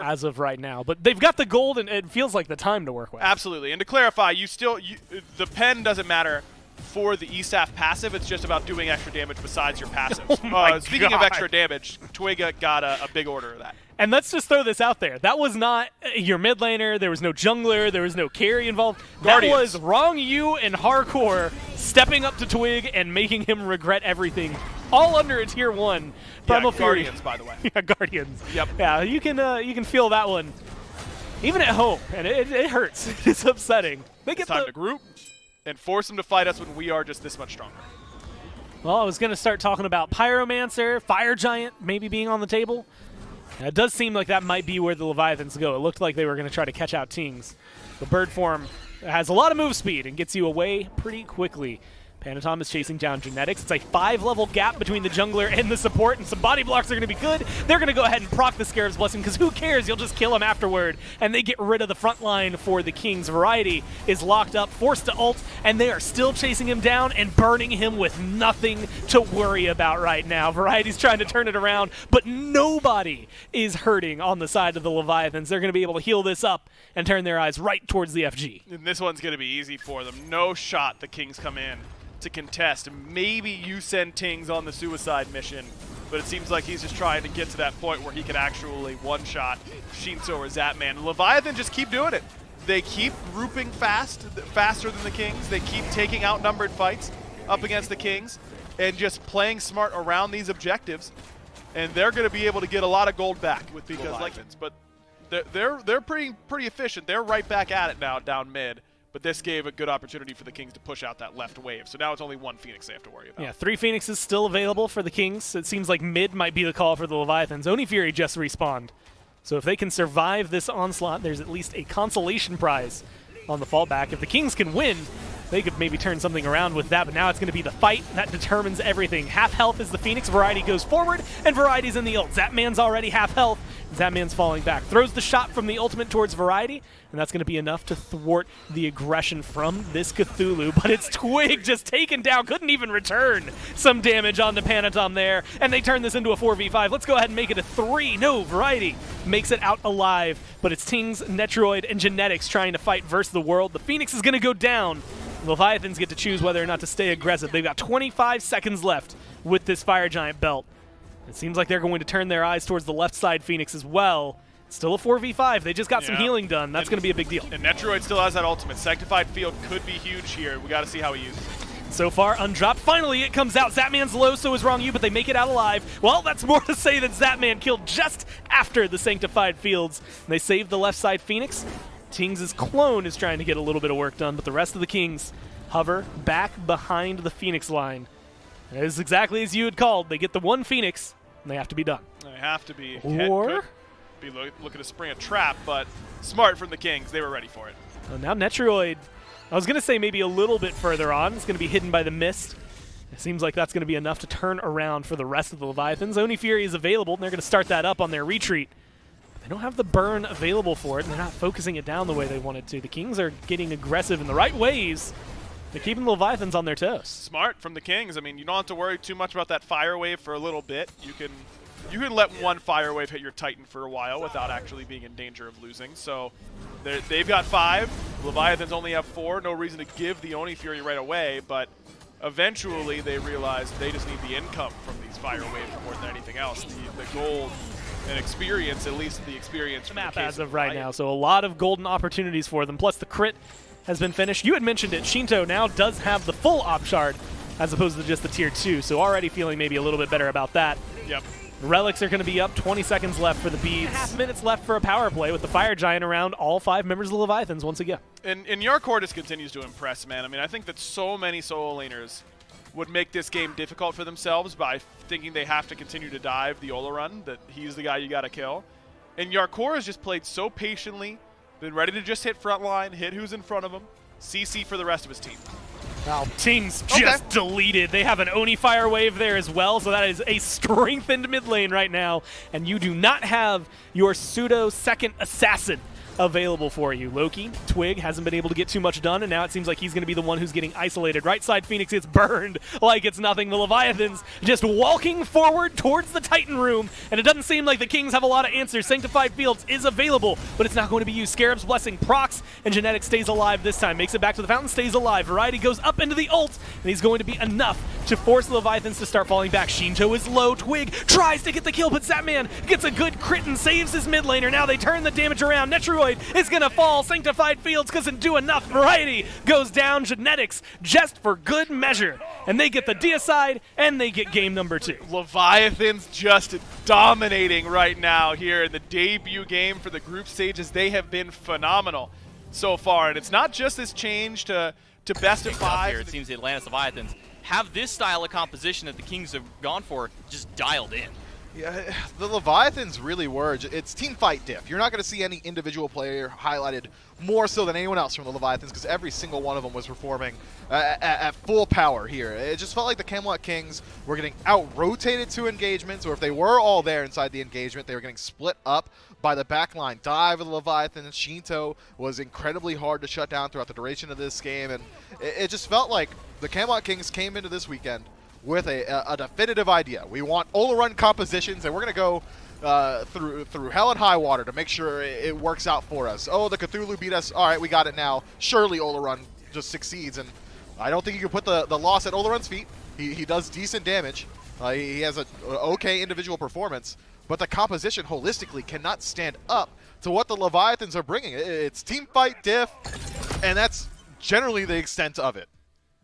As of right now, but they've got the gold, and it feels like the time to work with. Absolutely, and to clarify, the pen doesn't matter for the ESAF passive. It's just about doing extra damage besides your passive. Speaking of extra damage, Twig got a big order of that. And let's just throw this out there. That was not your mid laner. There was no jungler. There was no carry involved. Guardians. That was Wrong You and Hardcore stepping up to Twig and making him regret everything. All under a tier 1. Primal Fury. Guardians, by the way. Yeah, Guardians. Yep. Yeah, you can feel that one, even at home, and it hurts. It's upsetting. They get It's time to group and force them to fight us when we are just this much stronger. Well, I was going to start talking about Pyromancer, Fire Giant maybe being on the table. And it does seem like that might be where the Leviathans go. It looked like they were going to try to catch out Tings. The bird form has a lot of move speed and gets you away pretty quickly. Panatom is chasing down Genetics. It's a 5-level gap between the jungler and the support, and some body blocks are going to be good. They're going to go ahead and proc the Scarab's Blessing, because who cares? You'll just kill him afterward. And they get rid of the front line for the Kings. Variety is locked up, forced to ult, and they are still chasing him down and burning him with nothing to worry about right now. Variety's trying to turn it around, but nobody is hurting on the side of the Leviathans. They're going to be able to heal this up and turn their eyes right towards the FG. And this one's going to be easy for them. No shot the Kings come in to contest. Maybe you send Tings on the suicide mission, but it seems like he's just trying to get to that point where he can actually one-shot Shinto or Zapman. Leviathan just keep doing it. They keep grouping faster than the Kings. They keep taking outnumbered fights up against the Kings and just playing smart around these objectives, and they're going to be able to get a lot of gold back with the Leviathans. But they're pretty efficient. They're right back at it now down mid. But this gave a good opportunity for the Kings to push out that left wave. So now it's only 1 Phoenix they have to worry about. Yeah, 3 Phoenixes still available for the Kings. It seems like mid might be the call for the Leviathans. Oni Fury just respawned. So if they can survive this onslaught, there's at least a consolation prize on the fallback. If the Kings can win, they could maybe turn something around with that, but now it's going to be the fight that determines everything. Half health is the Phoenix. Variety goes forward, and Variety's in the ult. Zapman's already half health. Zapman's falling back. Throws the shot from the ultimate towards Variety, and that's going to be enough to thwart the aggression from this Cthulhu, but it's Twig just taken down. Couldn't even return some damage onto Panatom there, and they turn this into a 4v5. Let's go ahead and make it a 3. No, Variety makes it out alive, but it's Tings, Netroid, and Genetics trying to fight versus the world. The Phoenix is going to go down. Leviathans get to choose whether or not to stay aggressive. They've got 25 seconds left with this Fire Giant belt. It seems like they're going to turn their eyes towards the left side Phoenix as well. Still a 4v5. They just got some healing done. That's going to be a big deal. And Netroid still has that ultimate. Sanctified Field could be huge here. We got to see how he uses it. So far, undropped. Finally, it comes out. Zapman's low, so is Wrong You, but they make it out alive. Well, that's more to say that Zapman killed just after the Sanctified Fields. And they saved the left side Phoenix. Tings' clone is trying to get a little bit of work done, but the rest of the Kings hover back behind the Phoenix line. It is exactly as you had called. They get the 1 Phoenix, and they have to be done. They have to be. Or be looking to spring a trap, but smart from the Kings. They were ready for it. Well, now Netroid, I was going to say maybe a little bit further on. It's going to be hidden by the mist. It seems like that's going to be enough to turn around for the rest of the Leviathans. Oni Fury is available, and they're going to start that up on their retreat. They don't have the burn available for it, and they're not focusing it down the way they wanted to. The Kings are getting aggressive in the right ways. They're keeping the Leviathans on their toes. Smart from the Kings. I mean, you don't have to worry too much about that fire wave for a little bit. You can let 1 fire wave hit your Titan for a while without actually being in danger of losing. So they've got 5. Leviathans only have 4. No reason to give the Oni Fury right away, but eventually they realize they just need the income from these fire waves more than anything else. The gold and experience, at least the experience The from map the case as of right Riot. now, so a lot of golden opportunities for them. Plus the crit has been finished. You had mentioned it, Shinto now does have the full op shard as opposed to just the tier 2, so already feeling maybe a little bit better about that. Yep. Relics are going to be up, 20 seconds left for the beads. 2.5 minutes left for a power play with the Fire Giant around all 5 members of the Leviathans once again. And Yarkor just continues to impress, man. I mean, I think that so many solo laners would make this game difficult for themselves by thinking they have to continue to dive the Ola run, that he's the guy you got to kill. And Yarkor has just played so patiently, been ready to just hit frontline, hit who's in front of him, CC for the rest of his team. Wow, Ting's just deleted. They have an Oni Fire Wave there as well, so that is a strengthened mid lane right now. And you do not have your pseudo second assassin available for you. Loki, Twig hasn't been able to get too much done, and now it seems like he's going to be the one who's getting isolated. Right side Phoenix gets burned like it's nothing. The Leviathans just walking forward towards the Titan room, and it doesn't seem like the Kings have a lot of answers. Sanctified Fields is available, but it's not going to be used. Scarab's Blessing procs, and Genetics stays alive this time. Makes it back to the fountain, stays alive. Variety goes up into the ult, and he's going to be enough to force the Leviathans to start falling back. Shinto is low. Twig tries to get the kill, but Zapman gets a good crit and saves his mid laner. Now they turn the damage around. Netroid is going to fall. Sanctified Fields doesn't do enough. Variety goes down. Genetics just for good measure. And they get the deicide, and they get game number 2. Leviathans just dominating right now here in the debut game for the group stages. They have been phenomenal so far. And it's not just this change to best of 5. Here, it seems the Atlantis Leviathans have this style of composition that the Kings have gone for just dialed in. Yeah, the Leviathans really were. It's team fight diff. You're not going to see any individual player highlighted more so than anyone else from the Leviathans because every single one of them was performing at full power here. It just felt like the Camelot Kings were getting out-rotated to engagements, or if they were all there inside the engagement, they were getting split up by the backline dive of the Leviathan. Shinto was incredibly hard to shut down throughout the duration of this game, and it just felt like the Camelot Kings came into this weekend with a definitive idea. We want Ola run compositions, and we're going to go through hell and high water to make sure it works out for us. Oh, the Cthulhu beat us. All right, we got it now. Surely Ola run just succeeds, and I don't think you can put the loss at Ola run's feet. He does decent damage. He has an okay individual performance, but the composition holistically cannot stand up to what the Leviathans are bringing. It's team fight diff, and that's generally the extent of it.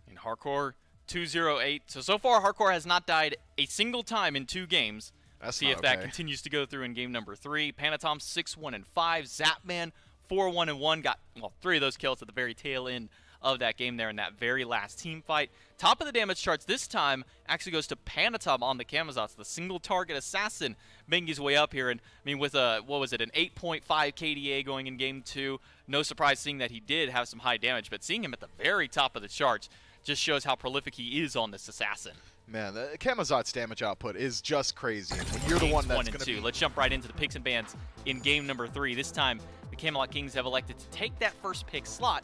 In Hardcore 208. So far, Hardcore has not died a single time in 2 games. That's See if that continues to go through in game number 3. Panatom 6-1-5. Zapman 4-1-1. Got 3 of those kills at the very tail end of that game there in that very last team fight. Top of the damage charts this time actually goes to Panatom on the Camazotz, the single target assassin making his way up here. And I mean, with a, what was it, an 8.5 KDA going in game 2, no surprise seeing that he did have some high damage, but seeing him at the very top of the charts just shows how prolific he is on this assassin. Man, the Camazot's damage output is just crazy. And when you're the one that's going to be... Let's jump right into the picks and bans in game number 3. This time, the Camelot Kings have elected to take that first pick slot.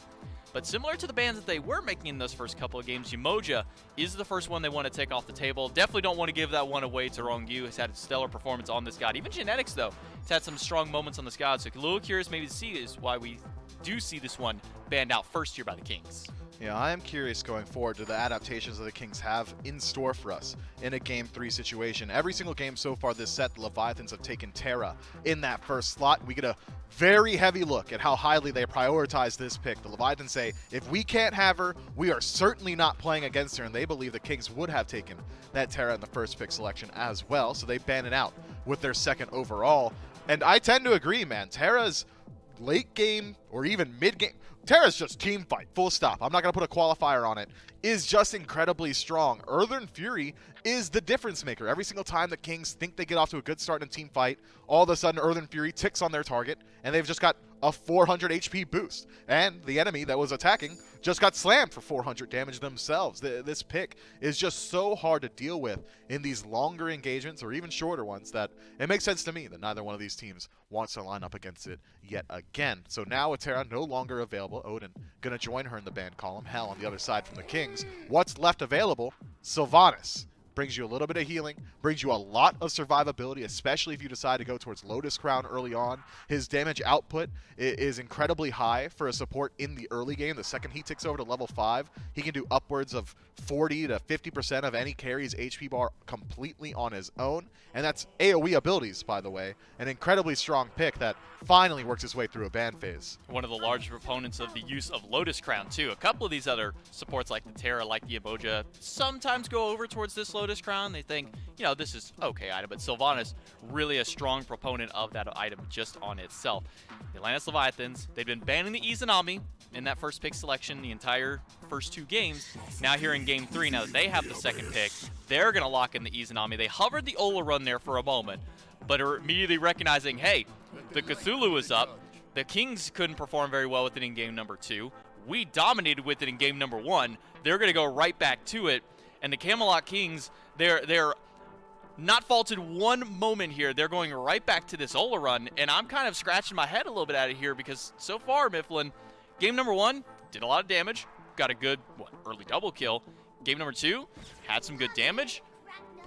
But similar to the bans that they were making in those first couple of games, Umoja is the first one they want to take off the table. Definitely don't want to give that one away to Rongyu. Has had a stellar performance on this god. Even Genetics, though, has had some strong moments on this god. So a little curious maybe to see is why we do see this one banned out first here by the Kings. Yeah, I am curious going forward to the adaptations that the Kings have in store for us in a Game 3 situation. Every single game so far this set, the Leviathans have taken Terra in that first slot. We get a very heavy look at how highly they prioritize this pick. The Leviathans say, if we can't have her, we are certainly not playing against her, and they believe the Kings would have taken that Terra in the first pick selection as well, so they ban it out with their second overall. And I tend to agree, man. Terra's late game or even mid game, Terra's just team fight, full stop. I'm not going to put a qualifier on it. Is just incredibly strong. Earthern Fury is the difference maker. Every single time the Kings think they get off to a good start in a team fight, all of a sudden Earthern Fury ticks on their target, and they've just got a 400 HP boost. And the enemy that was attacking just got slammed for 400 damage themselves. This pick is just so hard to deal with in these longer engagements or even shorter ones that it makes sense to me that neither one of these teams wants to line up against it yet again. So now with Terra no longer available, Odin going to join her in the ban column. Hell on the other side from the Kings. What's left available? Sylvanas. brings you a little bit of healing, brings you a lot of survivability, especially if you decide to go towards Lotus Crown early on. His damage output is incredibly high for a support in the early game. The second he ticks over to level 5, he can do upwards of 40 to 50% of any carry's HP bar completely on his own. And that's AoE abilities, by the way. An incredibly strong pick that finally works its way through a ban phase. One of the large proponents of the use of Lotus Crown, too. A couple of these other supports like the Terra, like the Emoja, sometimes go over towards this Lotus Crown. They think, you know, this is okay item, but Sylvanas, really a strong proponent of that item just on itself. The Atlantis Leviathans, they've been banning the Izanami in that first pick selection the entire first 2 games. Now here in game 3, now that they have the second pick, they're going to lock in the Izanami. They hovered the Ola run there for a moment, but are immediately recognizing, hey, the Cthulhu is up. The Kings couldn't perform very well with it in game number 2. We dominated with it in game number 1. They're going to go right back to it. And the Camelot Kings, they're not faulted one moment here. They're going right back to this Ola run, and I'm kind of scratching my head a little bit out of here because so far, Mifflin, game number 1 did a lot of damage, got a good early double kill. Game number 2 had some good damage.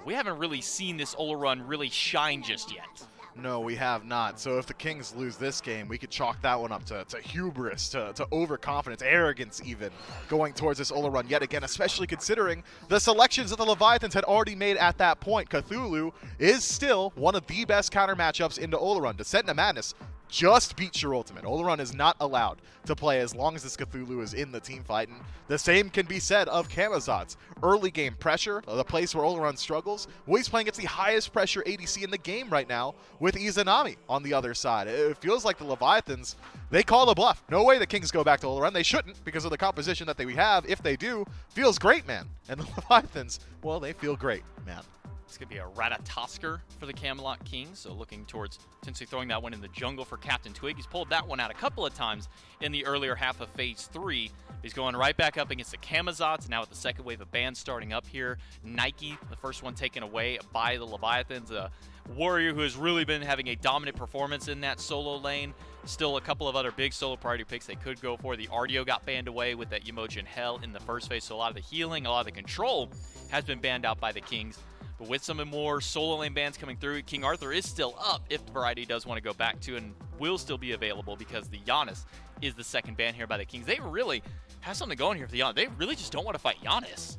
We haven't really seen this Ola run really shine just yet. No, we have not. So if the Kings lose this game, we could chalk that one up to hubris, to overconfidence, arrogance even, going towards this Ola run yet again, especially considering the selections that the Leviathans had already made at that point. Cthulhu is still one of the best counter matchups into Ola run. Descent into Madness just beats your ultimate. Ola run is not allowed to play as long as this Cthulhu is in the team fight. And the same can be said of Camazot's early game pressure, the place where Ola run struggles. Well, he's playing against the highest pressure ADC in the game right now with Izanami on the other side. It feels like the Leviathans, they call the bluff. No way the Kings go back to Ola run. They shouldn't because of the composition that they have. If they do, feels great, man. And the Leviathans, well, they feel great, man. It's going to be a Ratatosker for the Camelot Kings, so looking towards potentially throwing that one in the jungle for Captain Twig. He's pulled that one out a couple of times in the earlier half of Phase 3. He's going right back up against the Camazots, now with the second wave of bans starting up here. Nike, the first one taken away by the Leviathans, a warrior who has really been having a dominant performance in that solo lane. Still a couple of other big solo priority picks they could go for. The Ardio got banned away with that Yamojin Hell in the first phase, so a lot of the healing, a lot of the control has been banned out by the Kings. But with some more solo lane bans coming through, King Arthur is still up if Variety does want to go back to, and will still be available because the Giannis is the second ban here by the Kings. They really have something going here for the Giannis. They really just don't want to fight Giannis.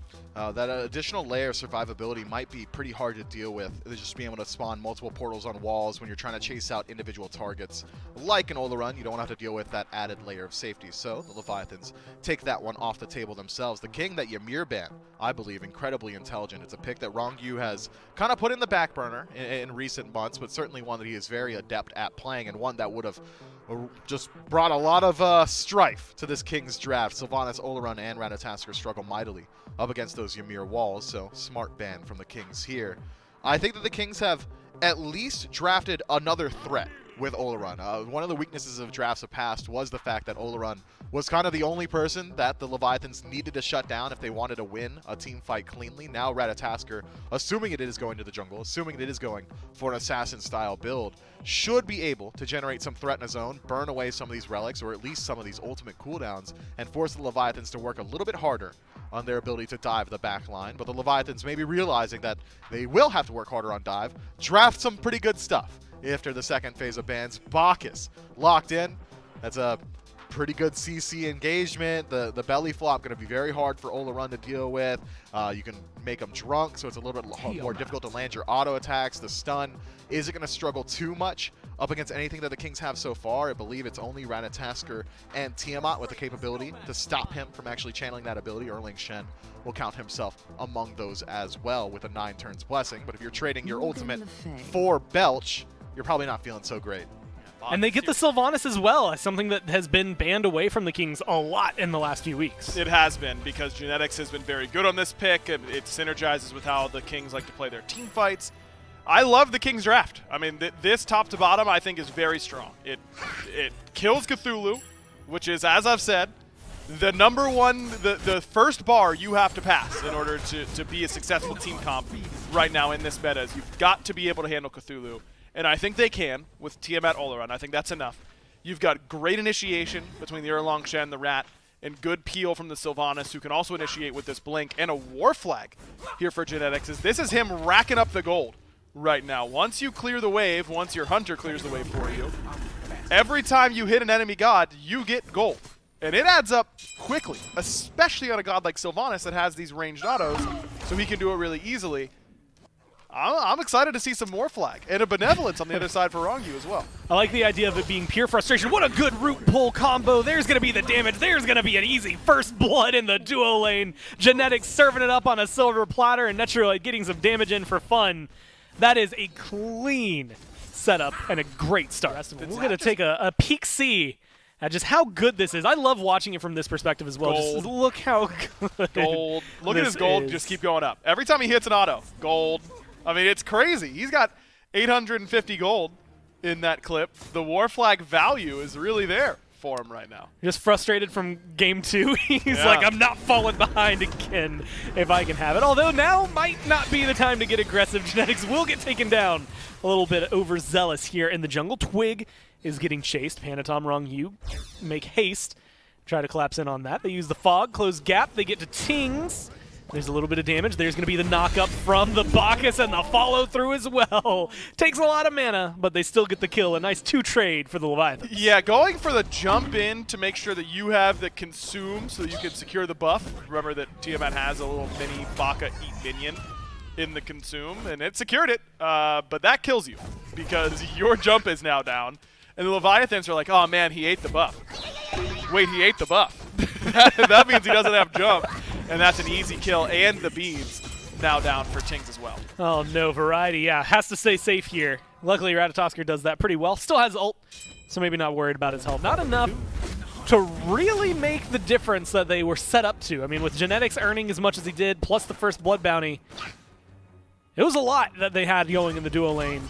That additional layer of survivability might be pretty hard to deal with. Just being able to spawn multiple portals on walls when you're trying to chase out individual targets. Like an Ola run, you don't have to deal with that added layer of safety. So the Leviathans take that one off the table themselves. The King, that Ymir ban, I believe, incredibly intelligent. It's a pick that Rongyu has kind of put in the back burner in recent months, but certainly one that he is very adept at playing, and one that would have just brought a lot of strife to this King's draft. Sylvanas, Ola run, and Ratatosker struggle mightily up against those Ymir walls, so smart ban from the Kings here. I think that the Kings have at least drafted another threat with Ola run. One of the weaknesses of drafts of past was the fact that Ola run was kind of the only person that the Leviathans needed to shut down if they wanted to win a team fight cleanly. Now Ratatosker, assuming it is going to the jungle, assuming it is going for an assassin-style build, should be able to generate some threat in his own, burn away some of these relics, or at least some of these ultimate cooldowns, and force the Leviathans to work a little bit harder on their ability to dive the back line. But the Leviathans may be realizing that they will have to work harder on dive, draft some pretty good stuff after the second phase of bans. Bacchus locked in. That's a pretty good CC engagement. The belly flop going to be very hard for Ola run to deal with. You can make them drunk, so it's a little bit more difficult to land your auto attacks. The stun isn't going to struggle too much up against anything that the Kings have so far. I believe it's only Ratatosker and Tiamat with the capability to stop him from actually channeling that ability. Erling Shen will count himself among those as well with a 9 turns blessing. But if you're trading your ultimate for Belch, you're probably not feeling so great. And they get the Sylvanas as well, as something that has been banned away from the Kings a lot in the last few weeks. It has been, because Genetics has been very good on this pick. It synergizes with how the Kings like to play their team fights. I love the Kings draft. I mean, this top to bottom, I think, is very strong. It kills Cthulhu, which is, as I've said, the number one, the first bar you have to pass in order to be a successful team comp right now in this meta. Is you've got to be able to handle Cthulhu. And I think they can with Tiamat Ola run. I think that's enough. You've got great initiation between the Erlang Shen, the Rat, and good peel from the Sylvanas, who can also initiate with this blink, and a war flag here for Genetics. This is him racking up the gold right now. Once you clear the wave, once your hunter clears the wave for you, every time you hit an enemy god, you get gold. And it adds up quickly, especially on a god like Sylvanas that has these ranged autos, so he can do it really easily. I'm excited to see some more flag and a Benevolence on the other side for Rongyu as well. I like the idea of it being pure frustration. What a good root pull combo. There's going to be the damage. There's going to be an easy first blood in the duo lane. Genetics serving it up on a silver platter, and Netroid getting some damage in for fun. That is a clean setup and a great start. We're going to take a peek see at just how good this is. I love watching it from this perspective as well. Just look how good Gold. Look at his gold just keep going up. Every time he hits an auto, gold. I mean, it's crazy. He's got 850 gold in that clip. The war flag value is really there for him right now. Just frustrated from game 2. He's like, I'm not falling behind again if I can have it. Although now might not be the time to get aggressive. Genetics will get taken down a little bit overzealous here in the jungle. Twig is getting chased. Panatom, Rongyu make haste. Try to collapse in on that. They use the fog, close gap. They get to Tings. There's a little bit of damage. There's going to be the knock-up from the Bacchus and the follow-through as well. Takes a lot of mana, but they still get the kill. A nice 2-trade for the Leviathans. Yeah, going for the jump in to make sure that you have the consume so that you can secure the buff. Remember that Tiamat has a little mini Baka eat minion in the consume, and it secured it, but that kills you because your jump is now down. And the Leviathans are like, oh man, he ate the buff. Wait, he ate the buff. that means he doesn't have jump. And that's an easy kill, and the beams now down for Tings as well. Oh no, Variety, yeah, has to stay safe here. Luckily, Ratatoskr does that pretty well. Still has ult, so maybe not worried about his health. Not enough to really make the difference that they were set up to. I mean, with Genetics earning as much as he did, plus the first blood bounty, it was a lot that they had going in the duo lane.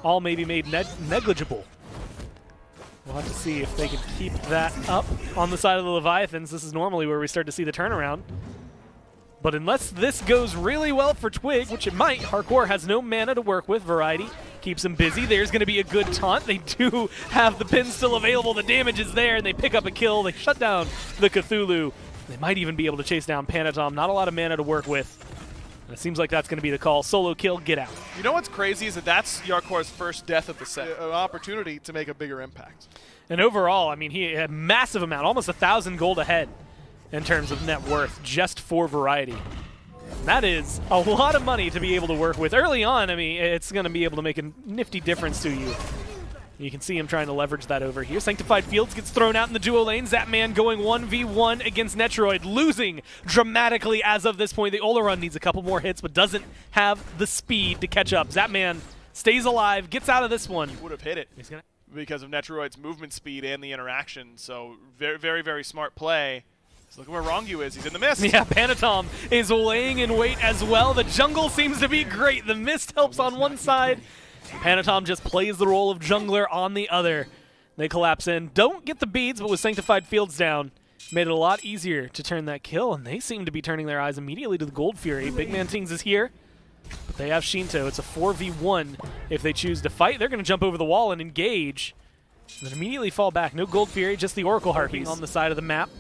All maybe made negligible. We'll have to see if they can keep that up on the side of the Leviathans. This is normally where we start to see the turnaround. But unless this goes really well for Twig, which it might, Hardcore has no mana to work with. Variety keeps him busy. There's going to be a good taunt. They do have the pin still available. The damage is there, and they pick up a kill. They shut down the Cthulhu. They might even be able to chase down Panatom. Not a lot of mana to work with. And it seems like that's going to be the call. Solo kill, get out. You know what's crazy is that that's Yarkor's first death of the set. An opportunity to make a bigger impact. And overall, I mean, he had a massive amount, almost 1,000 gold ahead in terms of net worth just for Variety. That is a lot of money to be able to work with. Early on, I mean, it's going to be able to make a nifty difference to you. You can see him trying to leverage that over here. Sanctified Fields gets thrown out in the duo lane. Zapman going 1v1 against Netroid, losing dramatically as of this point. The Oleron needs a couple more hits, but doesn't have the speed to catch up. Zapman stays alive, gets out of this one. He would have hit it because of Netroid's movement speed and the interaction. So very, very, very smart play. So look at where Rongyu is. He's in the mist. Yeah, Panatom is laying in wait as well. The jungle seems to be great. The mist helps on one side. Panatom just plays the role of jungler on the other. They collapse in. Don't get the beads, but with Sanctified Fields down, made it a lot easier to turn that kill, and they seem to be turning their eyes immediately to the Gold Fury. Big Man Tings is here, but they have Shinto. It's a 4v1 if they choose to fight. They're going to jump over the wall and engage, and then immediately fall back. No Gold Fury, just the Oracle Harpies on the side of the map,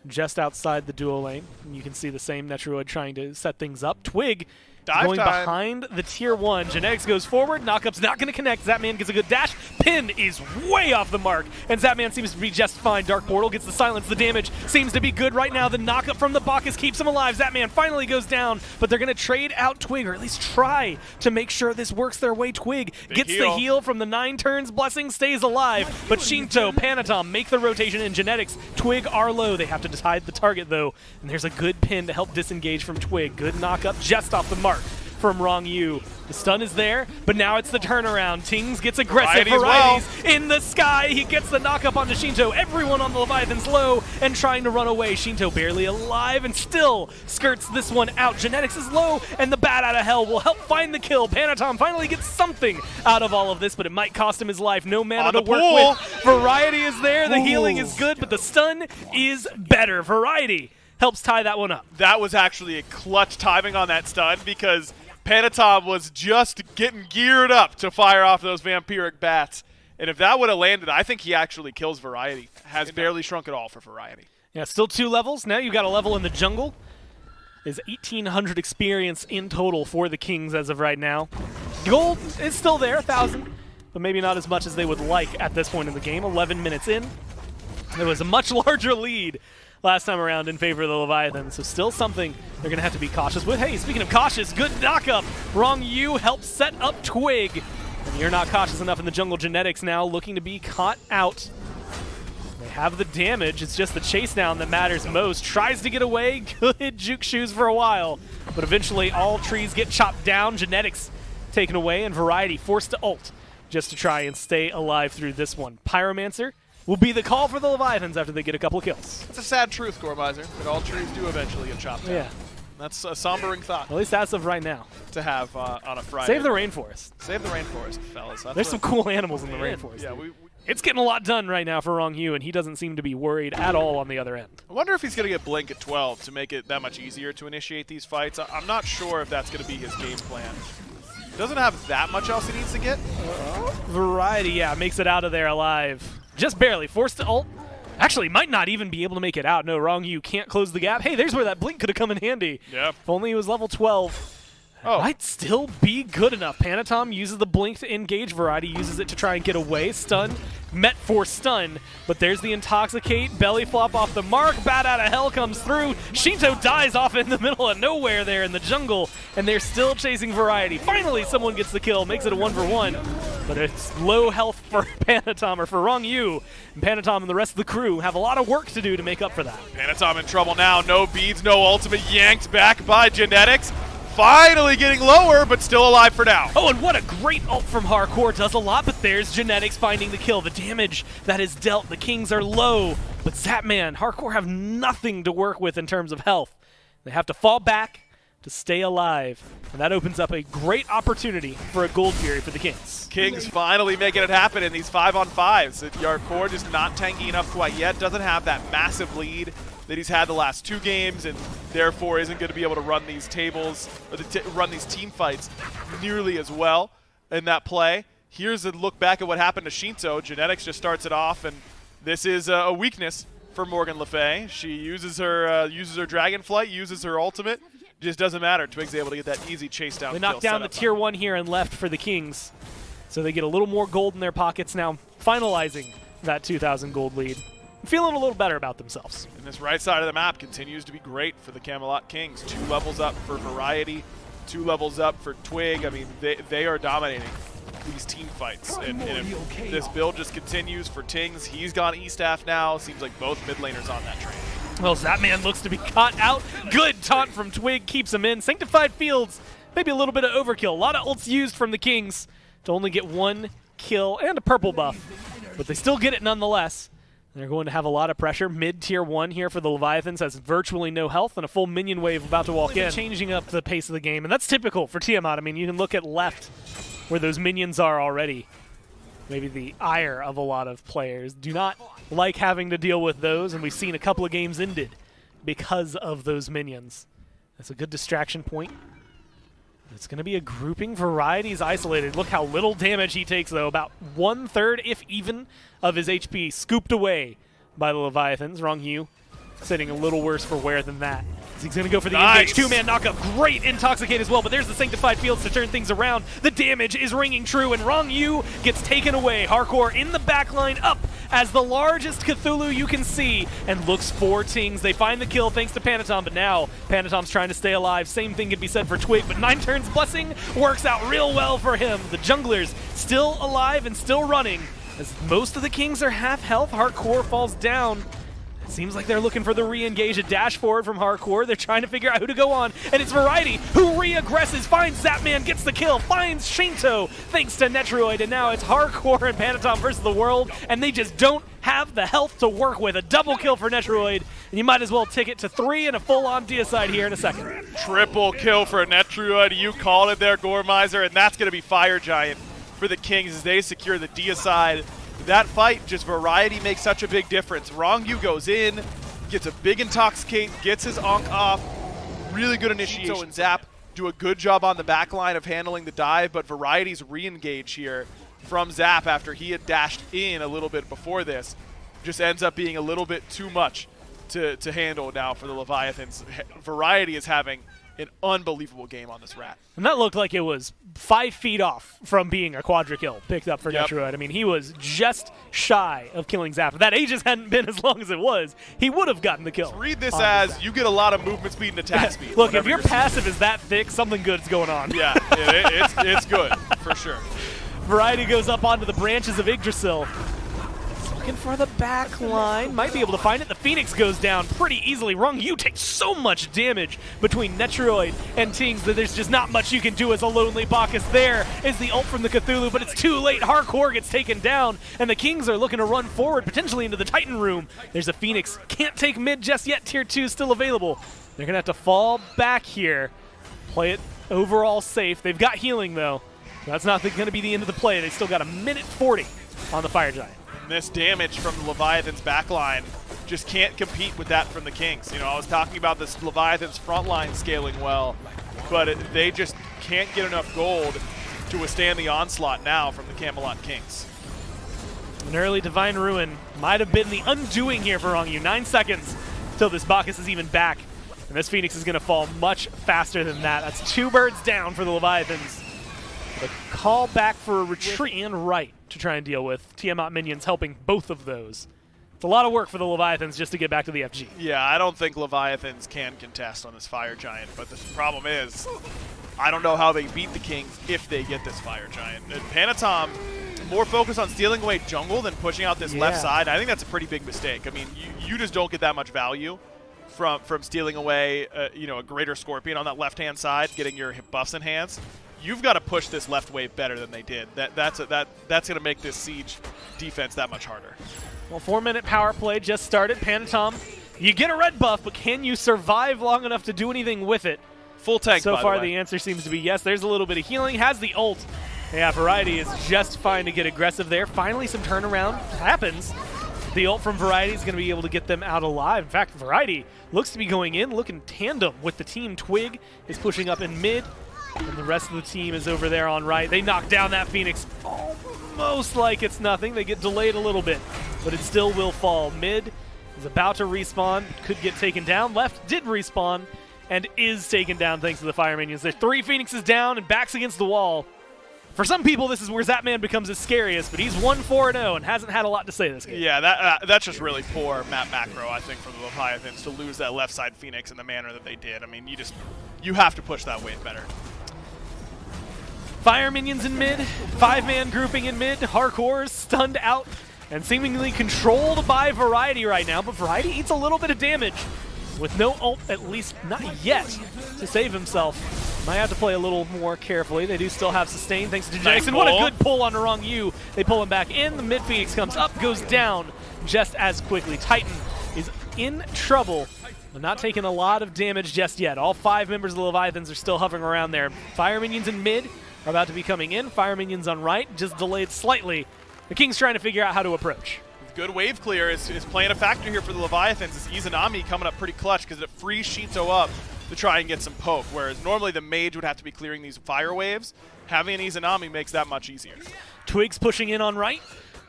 just outside the duo lane. And you can see the same Netroid trying to set things up. Twig going behind the tier 1. Genetics goes forward. Knockup's not going to connect. Zapman gets a good dash. Pin is way off the mark, and Zapman seems to be just fine. Dark Portal gets the silence. The damage seems to be good right now. The knockup from the Bacchus keeps him alive. Zapman finally goes down, but they're going to trade out Twig, or at least try to make sure this works their way. Twig gets the heal from the 9 turns. Blessing stays alive, but Shinto, Panatom make the rotation in. Genetics, Twig are low. They have to decide the target, though, and there's a good pin to help disengage from Twig. Good knockup just off the mark from Rongyu. The stun is there, but now it's the turnaround. Tings gets aggressive. Variety's in the sky. He gets the knockup onto Shinto. Everyone on the Leviathan's low and trying to run away. Shinto barely alive and still skirts this one out. Genetics is low, and the Bat Out of Hell will help find the kill. Panatom finally gets something out of all of this, but it might cost him his life. No mana to work with. Variety is there. The healing is good, but the stun is better. Variety helps tie that one up. That was actually a clutch timing on that stun because Panatom was just getting geared up to fire off those vampiric bats, And if that would have landed, I think he actually kills Variety. Has barely shrunk at all for Variety. Yeah, still 2 levels. Now you've got a level in the jungle. Is 1,800 experience in total for the Kings as of right now. Gold is still there, 1,000, but maybe not as much as they would like at this point in the game. 11 minutes in. There was a much larger lead last time around in favor of the Leviathans, so still something they're going to have to be cautious with. Hey, speaking of cautious, good knock-up. Wrong U helps set up Twig. And you're not cautious enough in the jungle. Genetics now looking to be caught out. They have the damage. It's just the chase down that matters most. Tries to get away. Good juke shoes for a while. But eventually all trees get chopped down. Genetics taken away, and Variety forced to ult just to try and stay alive through this one. Pyromancer will be the call for the Leviathans after they get a couple of kills. It's a sad truth, Goremizer, that all trees do eventually get chopped down. Yeah. That's a sombering thought At least as of right now. to have on a Friday. Save the rainforest. Save the rainforest, fellas. That's There's some cool animals in the rainforest. Yeah, It's getting a lot done right now for Wrong Hu, and he doesn't seem to be worried at all on the other end. I wonder if he's going to get Blink at 12 to make it that much easier to initiate these fights. I'm not sure if that's going to be his game plan. He doesn't have that much else he needs to get. Variety, yeah, makes it out of there alive. Just barely. Forced to ult. Actually, might not even be able to make it out. No, Wrong Hu can't close the gap. Hey, there's where that blink could have come in handy. Yep. If only he was level 12. Oh. Might still be good enough. Panatom uses the blink to engage. Variety uses it to try and get away. Stun. Met for stun. But there's the Intoxicate. Belly flop off the mark. Bat out of hell comes through. Shinto dies off in the middle of nowhere there in the jungle. And they're still chasing Variety. Finally, someone gets the kill. Makes it a 1-for-1. But it's low health for Panatom, or for Wrong Yu. And Panatom and the rest of the crew have a lot of work to do to make up for that. Panatom in trouble now. No beads, no ultimate. Yanked back by Genetics. Finally getting lower, but still alive for now. Oh, and what a great ult from Hardcore. Does a lot, but there's Genetics finding the kill. The damage that is dealt. The Kings are low, but Zapman, Hardcore have nothing to work with in terms of health. They have to fall back to stay alive, and that opens up a great opportunity for a Gold Fury for the Kings. Kings finally making it happen in these 5-on-5s. Hardcore just not tanky enough quite yet. Doesn't have that massive lead that he's had the last 2 games, and therefore isn't going to be able to run these tables or run these team fights nearly as well in that play. Here's a look back at what happened to Shinto. Genetics just starts it off, and this is a weakness for Morgan Le Fay. She uses her Dragonflight, uses her ultimate. Just doesn't matter. Twig's able to get that easy chase down. They knock down the tier 1 here and left for the Kings, so they get a little more gold in their pockets now, finalizing that 2,000 gold lead. Feeling a little better about themselves. And this right side of the map continues to be great for the Camelot Kings. 2 levels up for Variety, 2 levels up for Twig. I mean, they are dominating these team fights. And if this build just continues for Tings, he's gone E-Staff now. Seems like both mid laners on that train. Well, Zapman looks to be caught out. Good taunt from Twig, keeps him in. Sanctified Fields, maybe a little bit of overkill. A lot of ults used from the Kings to only get 1 kill and a purple buff. But they still get it nonetheless. They're going to have a lot of pressure. Mid-tier 1 here for the Leviathans has virtually no health and a full minion wave about to walk in. Changing up the pace of the game, and that's typical for Tiamat. I mean, you can look at left where those minions are already. Maybe the ire of a lot of players do not like having to deal with those, and we've seen a couple of games ended because of those minions. That's a good distraction point. It's going to be a grouping. Variety's isolated. Look how little damage he takes, though. About 1/3, if even, of his HP scooped away by the Leviathans. Wrong Hu sitting a little worse for wear than that. He's going to go for the engage. 2-man knockup. Great Intoxicate as well, but there's the Sanctified Fields to turn things around. The damage is ringing true, and Wrong Yu gets taken away. Hardcore in the backline up as the largest Cthulhu you can see, and looks for Tings. They find the kill thanks to Panatom, but now Panatom's trying to stay alive. Same thing could be said for Twig, but 9 turns Blessing works out real well for him. The junglers still alive and still running. As most of the Kings are half health, Hardcore falls down. It seems like they're looking for the re-engage, a dash forward from Hardcore. They're trying to figure out who to go on, and it's Variety who re-aggresses, finds Zapman, gets the kill, finds Shinto thanks to Netroid, and now it's Hardcore and Panatom versus the world, and they just don't have the health to work with. A double kill for Netroid, and you might as well take it to 3 and a full-on deicide here in a second. Triple kill for Netroid. You called it there, Goremizer, and that's going to be Fire Giant for the Kings as they secure the deicide. That fight, just Variety makes such a big difference. Wrong Yu goes in, gets a big Intoxicate, gets his Onk off. Really good initiation. So and Zap do a good job on the back line of handling the dive, but Variety's re-engage here from Zap after he had dashed in a little bit before this just ends up being a little bit too much to handle now for the Leviathans. Variety is having an unbelievable game on this rat. And that looked like it was 5 feet off from being a quadra kill picked up for Detroit. I mean, he was just shy of killing Zap. If that Aegis hadn't been as long as it was, he would have gotten the kill. Let's read this as you get a lot of movement speed and attack speed. Look, if your passive is that thick, something good's going on. Yeah, it's good, for sure. Variety goes up onto the branches of Yggdrasil. Looking for the back line. Might be able to find it. The Phoenix goes down pretty easily. Rung Yu takes so much damage between Netroid and Tings that there's just not much you can do as a lonely Bacchus. There is the ult from the Cthulhu, but it's too late. Hardcore gets taken down, and the Kings are looking to run forward, potentially into the Titan room. There's a Phoenix. Can't take mid just yet. Tier 2 still available. They're going to have to fall back here. Play it overall safe. They've got healing, though. That's not going to be the end of the play. They still got 1:40 on the Fire Giant. This damage from the Leviathan's backline just can't compete with that from the Kings. You know, I was talking about this Leviathan's front line scaling well, but they just can't get enough gold to withstand the onslaught now from the Camelot Kings. An early Divine Ruin might have been the undoing here for Rong Yu. 9 seconds till this Bacchus is even back, and this Phoenix is going to fall much faster than that. That's 2 birds down for the Leviathans. The call back for a retreat and right to try and deal with. Tiamat minions helping both of those. It's a lot of work for the Leviathans just to get back to the FG. Yeah, I don't think Leviathans can contest on this Fire Giant, but the problem is, I don't know how they beat the Kings if they get this Fire Giant. And Panatom, more focused on stealing away jungle than pushing out this left side. I think that's a pretty big mistake. I mean, you just don't get that much value from stealing away a greater Scorpion on that left-hand side, getting your buffs enhanced. You've got to push this left wave better than they did. That's going to make this siege defense that much harder. Well, 4-minute power play just started. Panatom, you get a red buff, but can you survive long enough to do anything with it? Full tank, So by far, the way. the answer seems to be yes. There's a little bit of healing. Has the ult. Yeah, Variety is just fine to get aggressive there. Finally, some turnaround happens. The ult from Variety is going to be able to get them out alive. In fact, Variety looks to be going in, looking tandem with the team. Twig is pushing up in mid. And the rest of the team is over there on right. They knock down that Phoenix almost like it's nothing. They get delayed a little bit, but it still will fall. Mid is about to respawn, could get taken down. Left did respawn and is taken down thanks to the Fire Minions. There's 3 Phoenixes down and backs against the wall. For some people, this is where Zapman becomes his scariest, but he's 1-4-0 and hasn't had a lot to say this game. Yeah, that's just really poor map macro, I think, for the Leviathans to lose that left side Phoenix in the manner that they did. I mean, you have to push that wave better. Fire Minions in mid, 5-man grouping in mid, Hardcore stunned out and seemingly controlled by Variety right now, but Variety eats a little bit of damage with no ult, at least not yet, to save himself. Might have to play a little more carefully. They do still have sustain thanks to Jackson. What a good pull on Rong Yu. They pull him back in. The mid Phoenix comes up, goes down just as quickly. Titan is in trouble. They're not taking a lot of damage just yet. All 5 members of the Leviathans are still hovering around there. Fire Minions in mid are about to be coming in. Fire Minions on right, just delayed slightly. The King's trying to figure out how to approach. Good wave clear is playing a factor here for the Leviathans. It's Izanami coming up pretty clutch because it frees Shinto up to try and get some poke, whereas normally the mage would have to be clearing these fire waves. Having an Izanami makes that much easier. Twigs pushing in on right.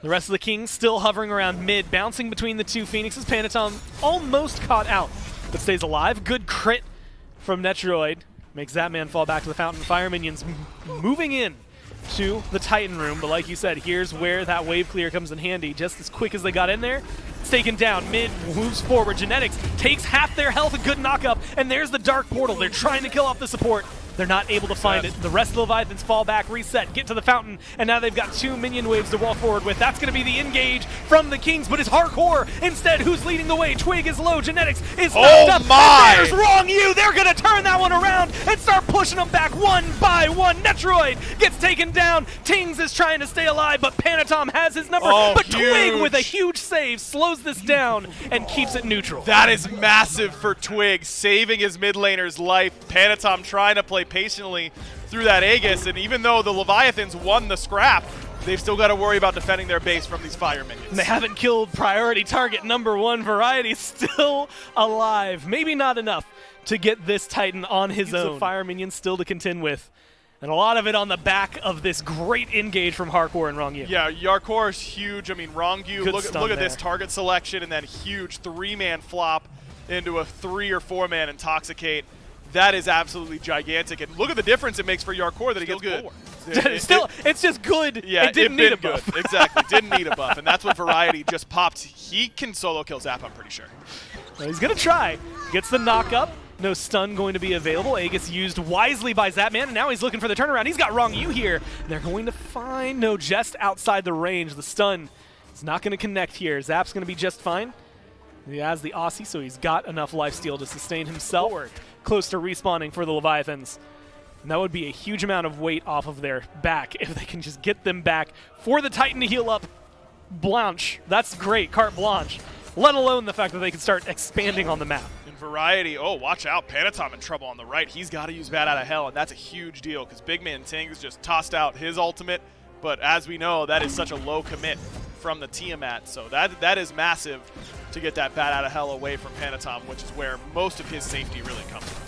The rest of the Kings still hovering around mid, bouncing between the 2 Phoenixes. Panatom almost caught out, but stays alive. Good crit from Netroid. Makes that man fall back to the fountain. Fire Minions moving in to the Titan room, but like you said, here's where that wave clear comes in handy. Just as quick as they got in there, it's taken down. Mid moves forward. Genetics takes half their health, a good knock-up, and there's the Dark Portal. They're trying to kill off the support. They're not able to find it. The rest of the Leviathans fall back, reset, get to the fountain, and now they've got 2 minion waves to walk forward with. That's going to be the engage from the Kings, but it's Hardcore. Instead, who's leading the way? Twig is low. Genetics is knocked up. My! And there's Rong Yu. They're going to turn that one around and start pushing them back one by one. Netroid gets taken down. Tings is trying to stay alive, but Panatom has his number. But huge. Twig with a huge save slows this down and keeps it neutral. That is massive for Twig, saving his mid laner's life. Panatom trying to play patiently through that Aegis, and even though the Leviathans won the scrap, they've still got to worry about defending their base from these fire minions. They haven't killed priority target number 1. Variety still alive. Maybe not enough to get this Titan on his own. Fire minions still to contend with. And a lot of it on the back of this great engage from Hardcore and Rongyu. Yeah, Yarkor is huge. I mean, Rongyu, Good look stun at this there. target selection and that huge 3-man flop into a 3 or 4-man Intoxicate. That is absolutely gigantic. And look at the difference it makes for Yarkor that he gets good. forward. It's just good. Yeah, it didn't need a good. buff. Exactly, didn't need a buff. And that's what Variety just popped. He can solo kill Zap, I'm pretty sure. Well, he's going to try. Gets the knock up. No stun going to be available. Aegis used wisely by Zapman, and now he's looking for the turnaround. He's got Rongyu here. And they're going to find no just outside the range. The stun is not going to connect here. Zap's going to be just fine. He has the Aussie, so he's got enough lifesteal to sustain himself. Close to respawning for the Leviathans. And that would be a huge amount of weight off of their back if they can just get them back for the Titan to heal up. Blanche. That's great. Carte blanche. Let alone the fact that they can start expanding on the map. In Variety, oh, watch out. Panatom in trouble on the right. He's got to use Bat Out of Hell, and that's a huge deal because Big Man Tings just tossed out his ultimate. But as we know, that is such a low commit from the Tiamat. So that is massive to get that Bat Out of Hell away from Panatom, which is where most of his safety really comes from.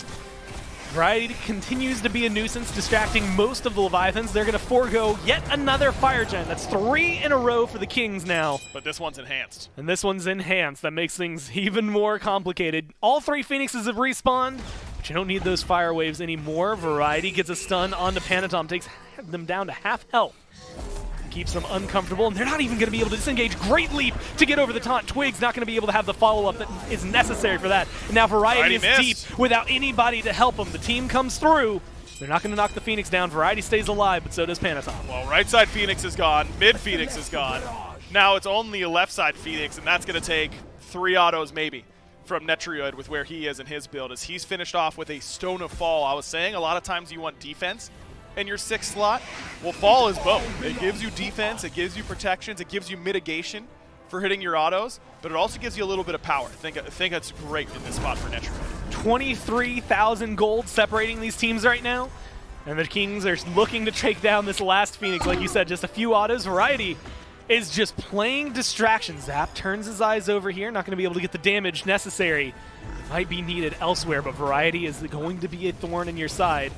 Variety continues to be a nuisance, distracting most of the Leviathans. They're going to forego yet another Fire Gen. That's 3 in a row for the Kings now. But this one's enhanced. And this one's enhanced. That makes things even more complicated. All 3 Phoenixes have respawned, but you don't need those fire waves anymore. Variety gets a stun onto Panatom, takes them down to half health. Keeps them uncomfortable, and they're not even going to be able to disengage. Great leap to get over the taunt. Twig's not going to be able to have the follow-up that is necessary for that. And now Variety is deep without anybody to help them. The team comes through. They're not going to knock the Phoenix down. Variety stays alive, but so does Panatom. Well, right side Phoenix is gone. Mid Phoenix is gone. Now it's only a left side Phoenix, and that's going to take 3 autos maybe from Netrioid with where he is in his build, as he's finished off with a Stone of Fall. I was saying a lot of times you want defense in your 6th slot. Well, Fall is both. It gives you defense, it gives you protections, it gives you mitigation for hitting your autos, but it also gives you a little bit of power. I think that's great in this spot for Netrioid. 23,000 gold separating these teams right now. And the Kings are looking to take down this last Phoenix. Like you said, just a few autos. Variety is just playing distraction. Zap turns his eyes over here, not going to be able to get the damage necessary. Might be needed elsewhere, but Variety is going to be a thorn in your side.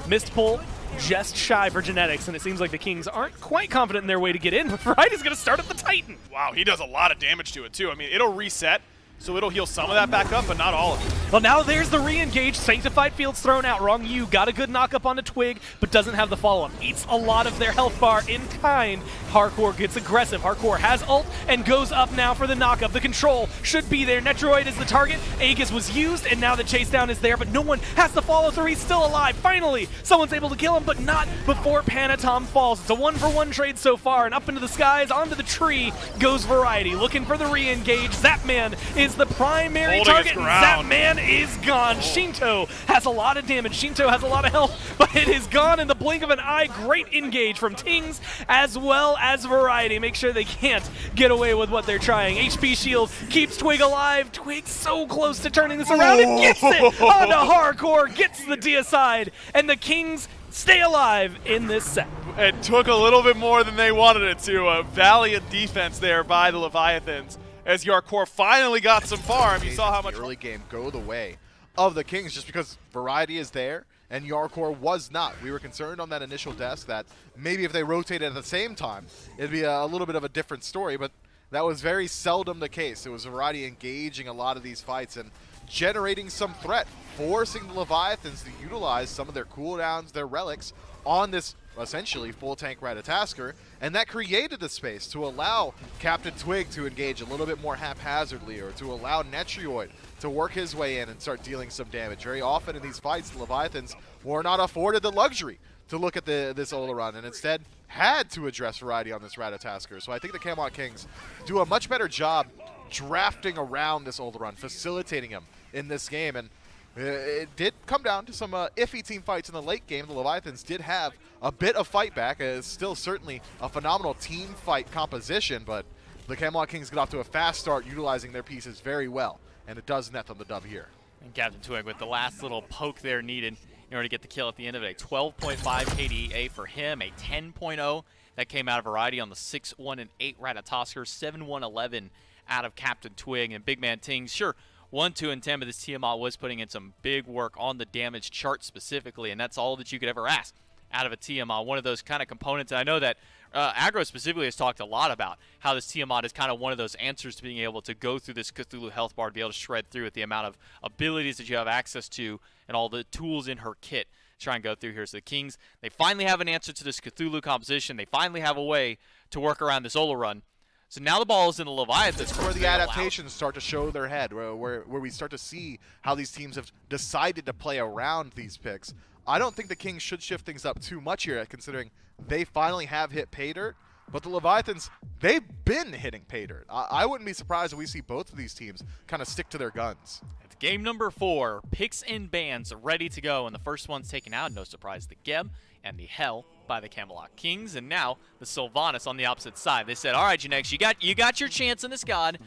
Missed pull, just shy for Genetics, and it seems like the Kings aren't quite confident in their way to get in, but Variety's going to start at the Titan. Wow, he does a lot of damage to it, too. I mean, it'll reset, so it'll heal some of that back up, but not all of it. Well, now there's the re-engage. Sanctified Field's thrown out. Rongyu got a good knock-up onto Twig, but doesn't have the follow-up. Eats a lot of their health bar in kind. Hardcore gets aggressive. Hardcore has ult and goes up now for the knock-up. The control should be there. Netrioid is the target. Aegis was used, and now the chase down is there, but no one has the follow-through. He's still alive. Finally, someone's able to kill him, but not before Panatom falls. It's a 1-for-1 trade so far, and up into the skies, onto the tree goes Variety, looking for the re-engage. Zapman is the primary target, and Zapman is gone. Shinto has a lot of damage. Shinto has a lot of health, but it is gone in the blink of an eye. Great engage from Tings as well as Variety. Make sure they can't get away with what they're trying. HP shield keeps Twig alive. Twig so close to turning this around and gets it onto Hardcore, gets the deicide, and the Kings stay alive in this set. It took a little bit more than they wanted it to. A valiant defense there by the Leviathans, as Yarkor finally got some farm. You saw how much early game go the way of the Kings just because Variety is there and Yarkor was not. We were concerned on that initial desk that maybe if they rotated at the same time, it'd be a little bit of a different story, but that was very seldom the case. It was Variety engaging a lot of these fights and generating some threat, forcing the Leviathans to utilize some of their cooldowns, their relics, on this essentially full tank Ratatasker, and that created the space to allow Captain Twig to engage a little bit more haphazardly, or to allow Netrioid to work his way in and start dealing some damage. Very often in these fights, the Leviathans were not afforded the luxury to look at this Olaron, and instead had to address Variety on this Ratatasker. So I think the Camelot Kings do a much better job drafting around this Olaron, facilitating him in this game, and it did come down to some iffy team fights in the late game. The Leviathans did have a bit of fight back. It's still certainly a phenomenal team fight composition, but the Camelot Kings get off to a fast start utilizing their pieces very well, and it does net them the dub here. And Captain Twig with the last little poke there needed in order to get the kill at the end of it. A 12.5 KDA for him, a 10.0 that came out of Variety on the 6-1 and 8 Ratatasker, 7-1-11 out of Captain Twig, and Big Man Tings, sure, 1, 2, and 10, but this Tiamat was putting in some big work on the damage chart specifically, and that's all that you could ever ask out of a Tiamat, one of those kind of components. And I know that Aggro specifically has talked a lot about how this Tiamat is kind of one of those answers to being able to go through this Cthulhu health bar to be able to shred through with the amount of abilities that you have access to and all the tools in her kit to try and go through here. So the Kings, they finally have an answer to this Cthulhu composition. They finally have a way to work around this Ola run. So now the ball is in the Leviathans. That's where the adaptations start to show their head, where we start to see how these teams have decided to play around these picks. I don't think the Kings should shift things up too much here, considering they finally have hit pay dirt. But the Leviathans, they've been hitting pay dirt. I wouldn't be surprised if we see both of these teams kind of stick to their guns. It's game number 4. Picks and bans ready to go. And the first one's taken out, no surprise, the Geb and the Hell by the Camelot Kings. And now the Sylvanas on the opposite side. They said, all right, Genex, you got your chance in this god.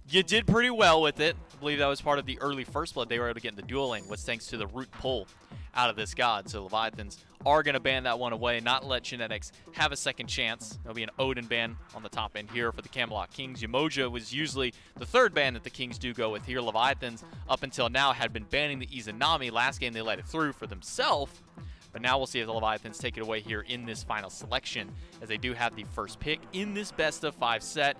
You did pretty well with it. I believe that was part of the early First Blood. They were able to get in the duel lane, which thanks to the root pull out of this god. So Leviathans are going to ban that one away, not let Genetics have a second chance. There'll be an Odin ban on the top end here for the Camelot Kings. Umoja was usually the third ban that the Kings do go with here. Leviathans, up until now, had been banning the Izanami. Last game, they let it through for themselves. But now we'll see if the Leviathans take it away here in this final selection, as they do have the first pick in this best-of-5 set.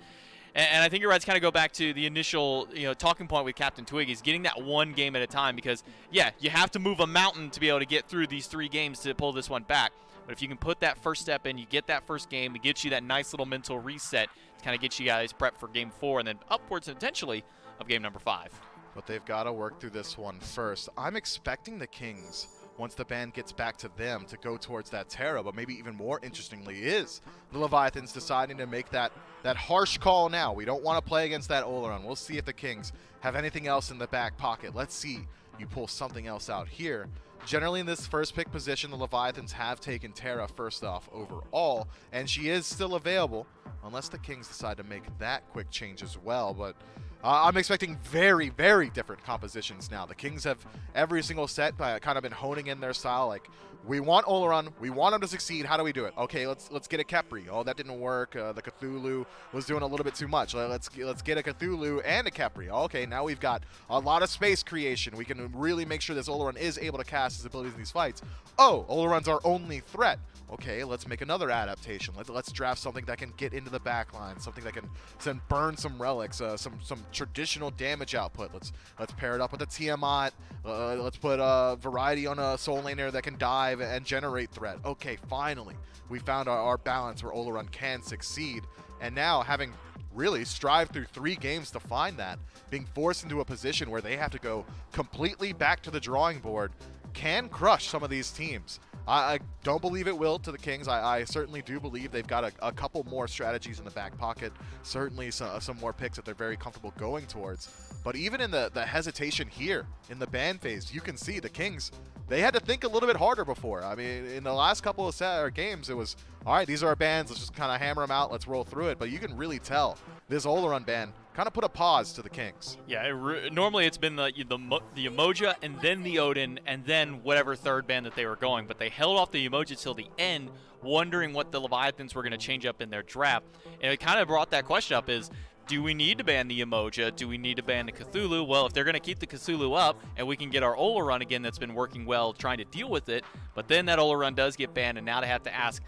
And I think you're right to kind of go back to the initial, talking point with Captain Twig is getting that one game at a time because, yeah, you have to move a mountain to be able to get through these 3 games to pull this one back. But if you can put that first step in, you get that first game, it gets you that nice little mental reset to kind of get you guys prepped for game 4 and then upwards potentially of game number 5. But they've got to work through this one first. I'm expecting the Kings, once the ban gets back to them, to go towards that Terra, but maybe even more interestingly is the Leviathans deciding to make that harsh call now. We don't want to play against that Oleron. We'll see if the Kings have anything else in the back pocket. Let's see you pull something else out here. Generally in this first pick position, the Leviathans have taken Terra first off overall, and she is still available unless the Kings decide to make that quick change as well. But I'm expecting very, very different compositions now. The Kings have every single set kind of been honing in their style. Like, we want Oleron, we want him to succeed. How do we do it? Okay, let's get a Khepri. Oh, that didn't work. The Cthulhu was doing a little bit too much. Let's get a Cthulhu and a Khepri. Okay, now we've got a lot of space creation. We can really make sure this Oleron is able to cast his abilities in these fights. Oh, Oleron's our only threat. Okay, let's make another adaptation. Let's draft something that can get into the back line, something that can burn some relics, some traditional damage output. Let's pair it up with a Tiamat. Let's put a variety on a Soul Laner that can dive and generate threat. Okay, finally, we found our balance where Oleron can succeed. And now, having really strived through 3 games to find that, being forced into a position where they have to go completely back to the drawing board can crush some of these teams. I don't believe it will to the Kings. I certainly do believe they've got a couple more strategies in the back pocket, certainly some more picks that they're very comfortable going towards. But even in the hesitation here in the ban phase, you can see the Kings, they had to think a little bit harder before. I mean, in the last couple of games, it was, all right, these are our bans, let's just kind of hammer them out, let's roll through it. But you can really tell this Oleron ban kind of put a pause to the Kings. Yeah, normally it's been the Umoja and then the Odin and then whatever third ban that they were going, but they held off the Umoja till the end, wondering what the Leviathans were going to change up in their draft. And it kind of brought that question up is, do we need to ban the Umoja? Do we need to ban the Cthulhu? Well, if they're going to keep the Cthulhu up and we can get our Oleron again that's been working well trying to deal with it, but then that Oleron does get banned and now they have to ask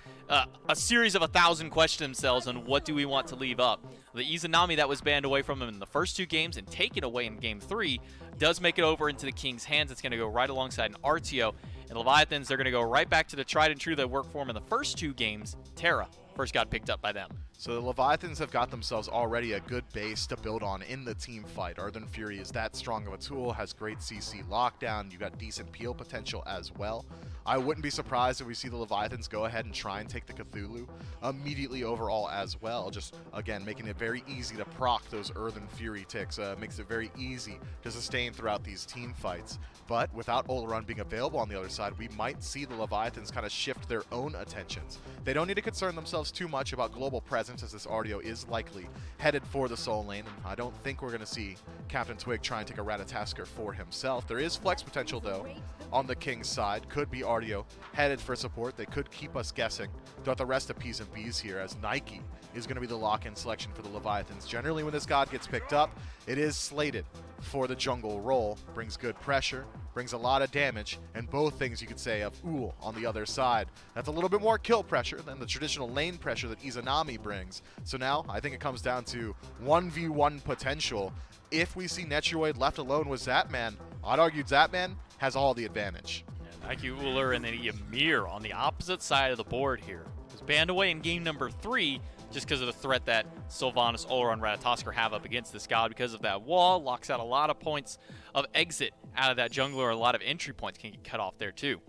a series of 1,000 questions themselves on what do we want to leave up. The Izanami that was banned away from them in the first 2 games and taken away in game 3 does make it over into the Kings' hands. It's going to go right alongside an Artio. And Leviathans, they're going to go right back to the tried and true that worked for them in the first 2 games. Terra first got picked up by them. So the Leviathans have got themselves already a good base to build on in the team fight. Earthen Fury is that strong of a tool, has great CC lockdown. You got decent peel potential as well. I wouldn't be surprised if we see the Leviathans go ahead and try and take the Cthulhu immediately overall as well. Just, again, making it very easy to proc those Earthen Fury ticks. Makes it very easy to sustain throughout these team fights. But without Oleron being available on the other side, we might see the Leviathans kind of shift their own attentions. They don't need to concern themselves too much about global presence, as this Artio is likely headed for the Soul Lane. And I don't think we're going to see Captain Twig try and take a Ratatasker for himself. There is flex potential, though, on the King's side. Could be Artio headed for support. They could keep us guessing throughout the rest of P's and B's here, as Nike is going to be the lock-in selection for the Leviathans. Generally, when this god gets picked up, it is slated for the jungle role. Brings good pressure, brings a lot of damage, and both things you could say of Uhl on the other side. That's a little bit more kill pressure than the traditional lane pressure that Izanami brings. So now I think it comes down to 1v1 potential. If we see Netroid left alone with Zapman, I'd argue Zapman has all the advantage. Thank you, Uller, and then Ymir on the opposite side of the board here. Was banned away in game number 3 just because of the threat that Sylvanas, Uller, and Ratatoskr have up against this god because of that wall. Locks out a lot of points of exit out of that jungler. A lot of entry points can get cut off there too.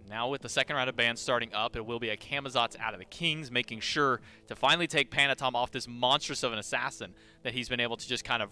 Now with the second round of bans starting up, it will be a Camelot out of the Kings, making sure to finally take Panatom off this monstrous of an assassin that he's been able to just kind of,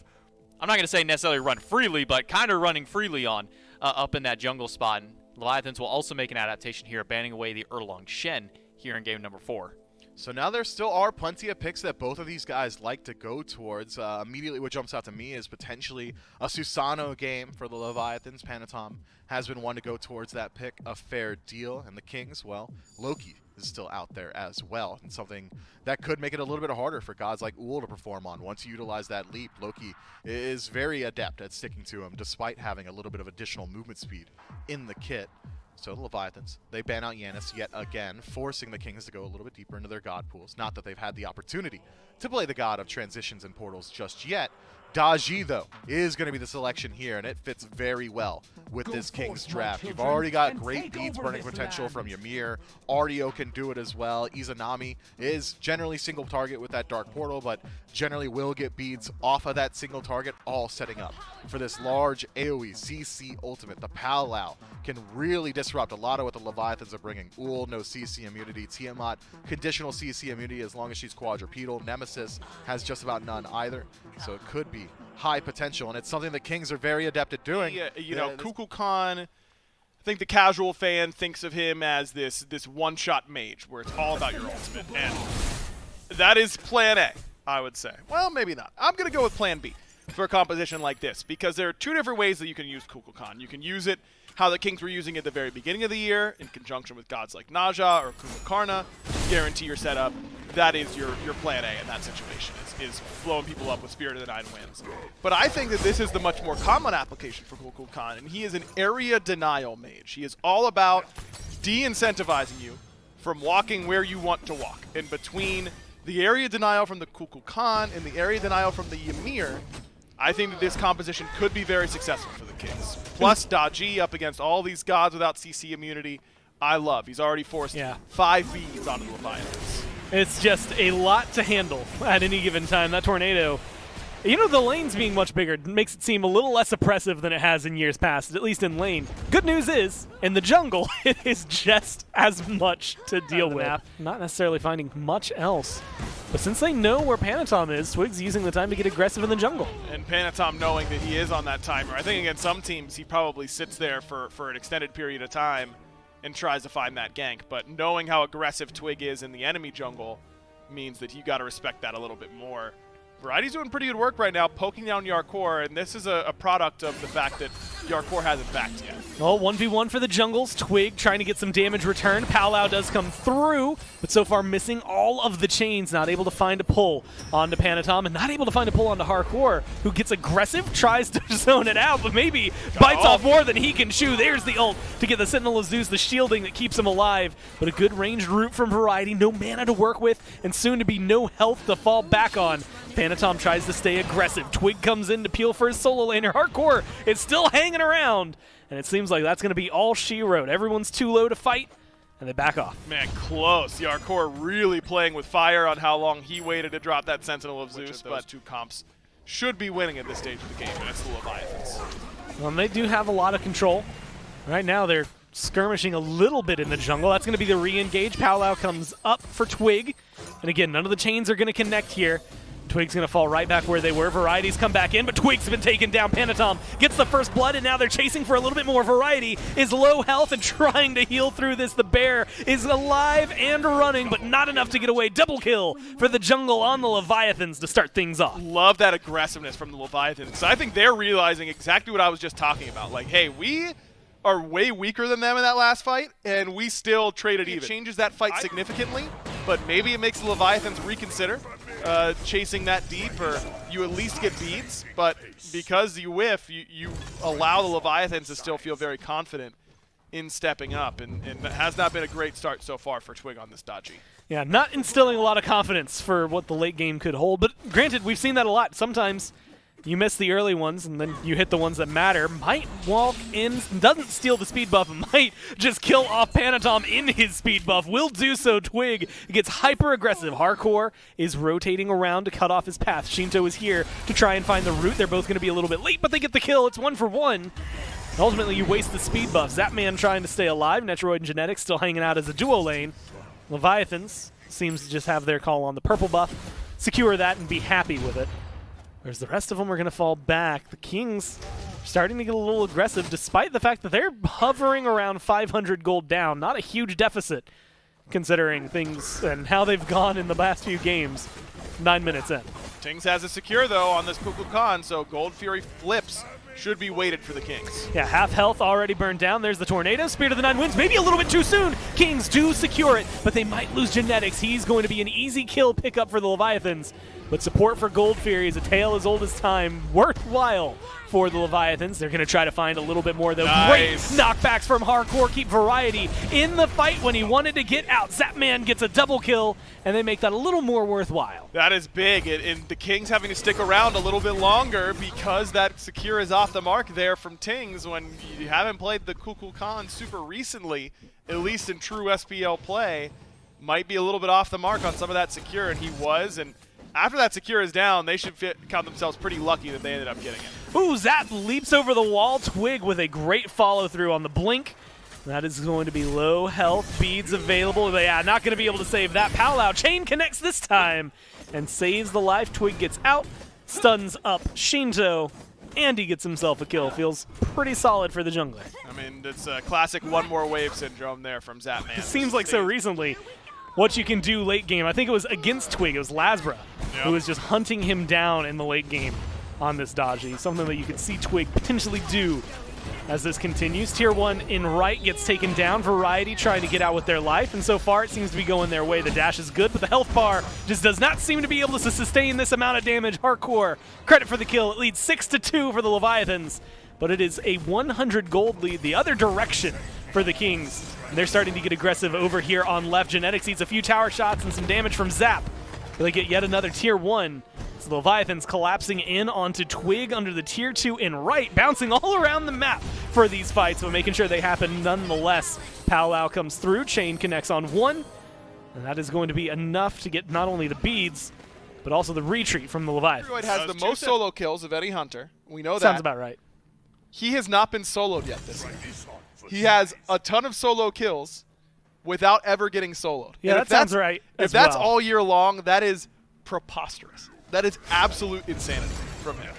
I'm not going to say necessarily run freely, but kind of running freely on up in that jungle spot. And Leviathans will also make an adaptation here, banning away the Erlong Shen here in game number 4. So now there still are plenty of picks that both of these guys like to go towards. Immediately what jumps out to me is potentially a Susano game for the Leviathans. Panatom has been one to go towards that pick, a fair deal. And the Kings, well, Loki is still out there as well, and something that could make it a little bit harder for gods like Uhl to perform on. Once you utilize that leap, Loki is very adept at sticking to him, despite having a little bit of additional movement speed in the kit. So the Leviathans, they ban out Yanis yet again, forcing the Kings to go a little bit deeper into their god pools. Not that they've had the opportunity to play the god of transitions and portals just yet. Daji, though, is going to be the selection here, and it fits very well with this Kings draft. You've already got great beads burning potential from Ymir. Artio can do it as well. Izanami is generally single target with that dark portal, but generally will get beads off of that single target, all setting up for this large AoE CC ultimate. The Powwow can really disrupt a lot of what the Leviathans are bringing. Uhl, no CC immunity. Tiamat, conditional CC immunity as long as she's quadrupedal. Nemesis has just about none either, so it could be high potential, and it's something the Kings are very adept at doing. Yeah, you know, Kukulkan, I think the casual fan thinks of him as this one-shot mage where it's all about your ultimate, and that is plan A, I would say. Well, maybe not. I'm going to go with plan B for a composition like this, because there are two different ways that you can use Kukulkan. You can use it how the Kings were using it at the very beginning of the year in conjunction with gods like Naja or Kukulkarna. Guarantee your setup. That is your plan A in that situation, is blowing people up with Spirit of the Nine Winds. But I think that this is the much more common application for Kukulkan, and he is an area denial mage. He is all about de-incentivizing you from walking where you want to walk. And between the area denial from the Kukulkan and the area denial from the Ymir, I think that this composition could be very successful for the Kings. Plus Daji up against all these gods without CC immunity, I love. He's already forced 5 beads onto the Leviathans. It's just a lot to handle at any given time. That tornado, you know, the lanes being much bigger makes it seem a little less oppressive than it has in years past, at least in lane. Good news is, in the jungle, it is just as much to deal with. Not necessarily finding much else. But since they know where Panatom is, Twig's using the time to get aggressive in the jungle. And Panatom knowing that he is on that timer. I think against some teams he probably sits there for an extended period of time and tries to find that gank. But knowing how aggressive Twig is in the enemy jungle means that you got to respect that a little bit more. Variety's doing pretty good work right now, poking down Yarkor, and this is a product of the fact that Yarkor hasn't backed yet. Well, 1v1 for the jungles. Twig trying to get some damage returned. Powwow does come through, but so far missing all of the chains. Not able to find a pull onto Panatom, and not able to find a pull onto Harkor, who gets aggressive, tries to zone it out, but maybe bites off more than he can chew. There's the ult to get the Sentinel of Zeus, the shielding that keeps him alive. But a good ranged root from Variety. No mana to work with, and soon to be no health to fall back on. Panatom tries to stay aggressive. Twig comes in to peel for his solo laner. Hardcore is still hanging around, and it seems like that's going to be all she wrote. Everyone's too low to fight, and they back off. Man, close. Yarkor really playing with fire on how long he waited to drop that Sentinel of Zeus, but two comps should be winning at this stage of the game, and it's the Leviathans. Well, they do have a lot of control. Right now they're skirmishing a little bit in the jungle. That's going to be the re-engage. Powwow comes up for Twig, and again, none of the chains are going to connect here. Twig's going to fall right back where they were. Variety's come back in, but Twig's been taken down. Panatom gets the first blood, and now they're chasing for a little bit more. Variety is low health and trying to heal through this. The bear is alive and running, but not enough to get away. Double kill for the jungle on the Leviathans to start things off. Love that aggressiveness from the Leviathans. I think they're realizing exactly what I was just talking about. Like, hey, we are way weaker than them in that last fight, and we still traded even. It changes that fight significantly, but maybe it makes the Leviathans reconsider. chasing that deep, or you at least get beads. But because you whiff, you allow the Leviathans to still feel very confident in stepping up, and it has not been a great start so far for Twig on this dodgy. Yeah, not instilling a lot of confidence for what the late game could hold, but granted, we've seen that a lot. Sometimes you miss the early ones, and then you hit the ones that matter. Might walk in, doesn't steal the speed buff, might just kill off Panatom in his speed buff. Will do so. Twig gets hyper-aggressive. Hardcore is rotating around to cut off his path. Shinto is here to try and find the route. They're both going to be a little bit late, but they get the kill. It's 1 for 1. Ultimately, you waste the speed buff. Zapman trying to stay alive. Netroid and Genetics still hanging out as a duo lane. Leviathans seems to just have their call on the purple buff, secure that, and be happy with it. Whereas the rest of them are going to fall back. The Kings are starting to get a little aggressive, despite the fact that they're hovering around 500 gold down. Not a huge deficit, considering things and how they've gone in the last few games. 9 minutes in. Tings has it secure, though, on this Kukulkan, so Gold Fury flips. Should be weighted for the Kings. Yeah, half health already burned down. There's the Tornado. Spirit of the Nine Winds, maybe a little bit too soon. Kings do secure it, but they might lose Genetics. He's going to be an easy kill pickup for the Leviathans. But support for Gold Fury is a tale as old as time. Worthwhile for the Leviathans. They're going to try to find a little bit more, though. Nice. Great knockbacks from Hardcore. Keep variety in the fight when he wanted to get out. Zapman gets a double kill, and they make that a little more worthwhile. That is big, and the Kings having to stick around a little bit longer because that secure is off the mark there from Tings. When you haven't played the Kukulkan super recently, at least in true SPL play, might be a little bit off the mark on some of that secure, and he was. And after that secure is down, they should count themselves pretty lucky that they ended up getting it. Ooh, Zap leaps over the wall. Twig with a great follow-through on the blink. That is going to be low health. Beads available. But yeah, not going to be able to save that. Palau Chain connects this time and saves the life. Twig gets out, stuns up Shinto, and he gets himself a kill. Feels pretty solid for the jungler. I mean, it's a classic one more wave syndrome there from Zapman. It seems like so recently. What you can do late game, I think it was against Twig, it was Lasbra, who was just hunting him down in the late game on this dodgy. Something that you could see Twig potentially do as this continues. Tier 1 in right gets taken down. Variety trying to get out with their life, and so far it seems to be going their way. The dash is good, but the health bar just does not seem to be able to sustain this amount of damage. Hardcore, credit for the kill. It leads 6-2 for the Leviathans, but it is a 100 gold lead the other direction for the Kings. And they're starting to get aggressive over here on left. Genetics eats a few tower shots and some damage from Zap. They get yet another Tier 1. So the Leviathans collapsing in onto Twig under the Tier 2 in right, bouncing all around the map for these fights, but making sure they happen nonetheless. Palau comes through, Chain connects on one, and that is going to be enough to get not only the beads, but also the retreat from the Leviathans. Netroid has the most solo kills of any hunter. We know that. Sounds about right. He has not been soloed yet this year. He has a ton of solo kills without ever getting soloed. Yeah, that sounds right. If that's all year long, that is preposterous. That is absolute insanity from him.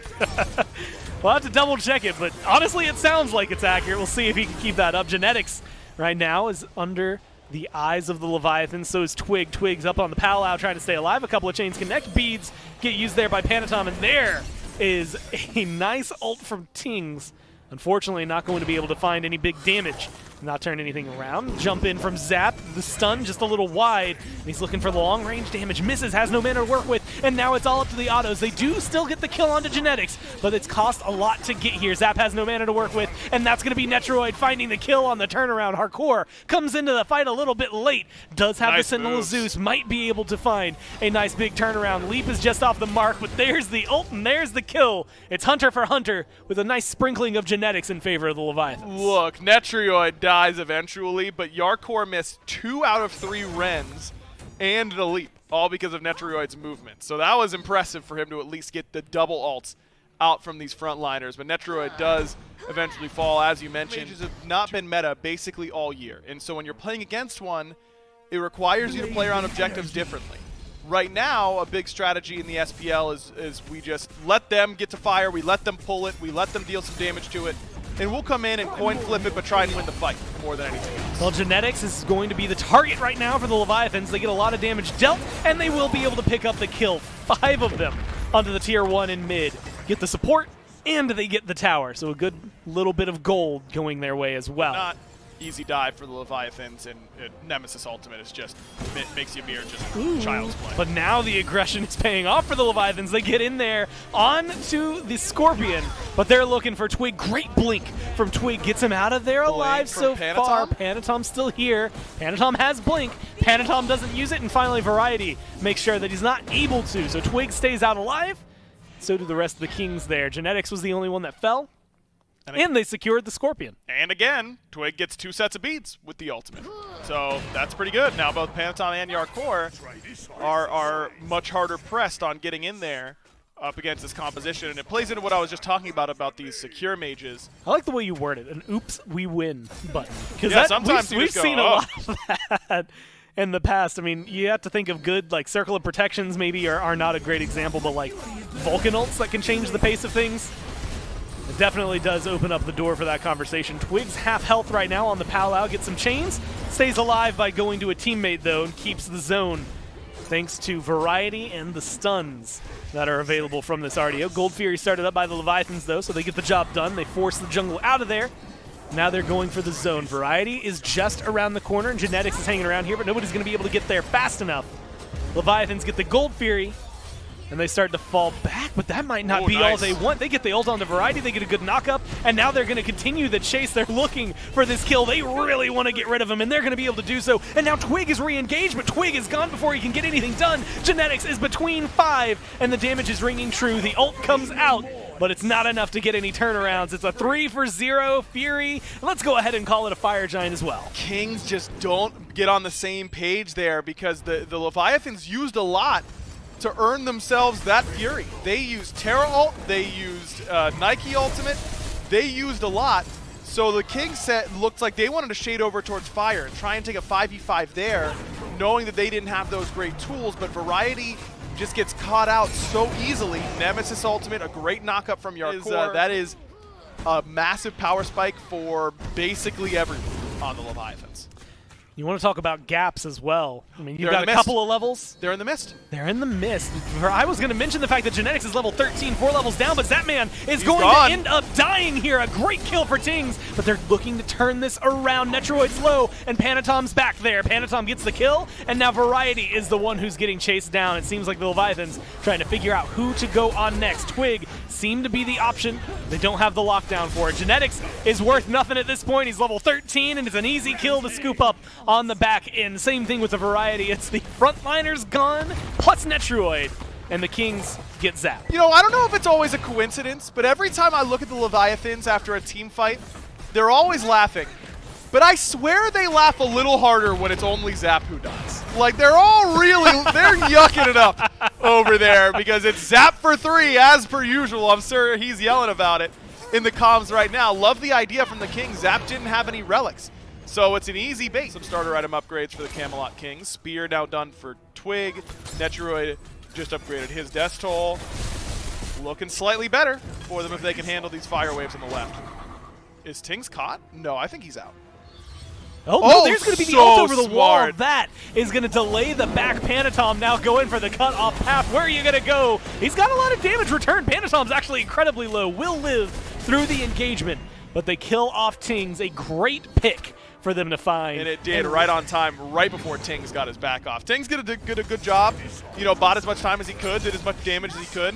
We'll have to double check it, but honestly it sounds like it's accurate. We'll see if he can keep that up. Genetics right now is under the eyes of the Leviathan, so is Twig. Twig's up on the Palau trying to stay alive. A couple of chains connect. Beads get used there by Panatom, and there is a nice ult from Tings. Unfortunately, not going to be able to find any big damage. Not turn anything around. Jump in from Zap. The stun just a little wide. And he's looking for the long-range damage. Misses, has no mana to work with. And now it's all up to the autos. They do still get the kill onto Genetics, but it's cost a lot to get here. Zap has no mana to work with, and that's going to be Netroid finding the kill on the turnaround. Hardcore comes into the fight a little bit late. Does have the Sentinel of Zeus. Might be able to find a nice big turnaround. Leap is just off the mark, but there's the ult, and there's the kill. It's Hunter for Hunter with a nice sprinkling of Genetics in favor of the Leviathans. Look, Netroid dies eventually, but Yarkor missed 2 out of 3 Rens and the leap, all because of Netroid's movement. So that was impressive for him to at least get the double ults out from these frontliners, but Netroid does eventually fall, as you mentioned. Mages have not been meta basically all year, and so when you're playing against one, it requires you to play around objectives differently. Right now, a big strategy in the SPL is we just let them get to fire, we let them pull it, we let them deal some damage to it, and we'll come in and coin flip it, but try and win the fight more than anything else. Well, Genetics is going to be the target right now for the Leviathans. They get a lot of damage dealt, and they will be able to pick up the kill. 5 of them onto the Tier 1 in mid. Get the support, and they get the tower. So a good little bit of gold going their way as well. easy dive for the Leviathans, and Nemesis ultimate is just makes you mere just child's play. But now the aggression is paying off for the Leviathans. They get in there onto the Scorpion, but they're looking for Twig. Great blink from Twig gets him out of there alive so far. Panatom's still here. Panatom has blink. Panatom doesn't use it, and finally Variety makes sure that he's not able to. So Twig stays out alive. So do the rest of the Kings there. Genetics was the only one that fell. And they secured the Scorpion. And again, Twig gets 2 sets of beats with the ultimate. So that's pretty good. Now both Panatom and Yarkor are much harder pressed on getting in there up against this composition. And it plays into what I was just talking about these secure mages. I like the way you word it, an oops, we win button. Yeah, sometimes we've seen a lot of that in the past. I mean, you have to think of good, like Circle of Protections maybe are not a great example, but like Vulcan ults that can change the pace of things. It definitely does open up the door for that conversation. Twig's half health right now on the Palau, gets some chains, stays alive by going to a teammate though, and keeps the zone thanks to Variety and the stuns that are available from this RDO. Gold Fury started up by the Leviathans though, so they get the job done. They force the jungle out of there. Now they're going for the zone. Variety is just around the corner, and Genetics is hanging around here, but nobody's going to be able to get there fast enough. Leviathans get the Gold Fury, and they start to fall back, but that might not be all they want. They get the ult onto Variety, they get a good knock-up, and now they're going to continue the chase. They're looking for this kill. They really want to get rid of him, and they're going to be able to do so. And now Twig is re-engaged, but Twig is gone before he can get anything done. Genetics is between 5, and the damage is ringing true. The ult comes out, but it's not enough to get any turnarounds. It's a 3-for-0 Fury. Let's go ahead and call it a Fire Giant as well. Kings just don't get on the same page there because the Leviathans used a lot to earn themselves that Fury. They used Terra ult, they used Nike ultimate, they used a lot. So the Kings set looked like they wanted to shade over towards Fire and try and take a 5v5 there, knowing that they didn't have those great tools, but Variety just gets caught out so easily. Nemesis ultimate, a great knockup from Yarkor. That is a massive power spike for basically everyone on the Leviathans. You want to talk about gaps as well. I mean, you've got a couple of levels. They're in the mist. They're in the mist. I was going to mention the fact that Genetics is level 13, 4 levels down, but Zapman is going to end up dying here. A great kill for Tings, but they're looking to turn this around. Netroid's low, and Panatom's back there. Panatom gets the kill, and now Variety is the one who's getting chased down. It seems like the Leviathans trying to figure out who to go on next. Twig seemed to be the option. They don't have the lockdown for it. Genetics is worth nothing at this point. He's level 13, and it's an easy kill to scoop up on the back end. Same thing with the Variety. It's the frontliners gone, plus Netroid, and the Kings get zapped. You know, I don't know if it's always a coincidence, but every time I look at the Leviathans after a team fight, they're always laughing. But I swear they laugh a little harder when it's only Zap who dies. Like, they're all really, they're yucking it up over there because it's Zap for 3 as per usual. I'm sure he's yelling about it in the comms right now. Love the idea from the Kings. Zap didn't have any relics, so it's an easy bait. Some starter item upgrades for the Camelot Kings. Spear now done for Twig. Netroid just upgraded his death toll. Looking slightly better for them if they can handle these fire waves on the left. Is Tings caught? No, I think he's out. Oh, no, there's going to be the ult over the wall. That is going to delay the back. Panatom now going for the cut-off path. Where are you going to go? He's got a lot of damage returned. Panatom's actually incredibly low. Will live through the engagement, but they kill off Tings. A great pick for them to find. And it did right on time, right before Tings got his back off. Tings did a good job. You know, bought as much time as he could, did as much damage as he could.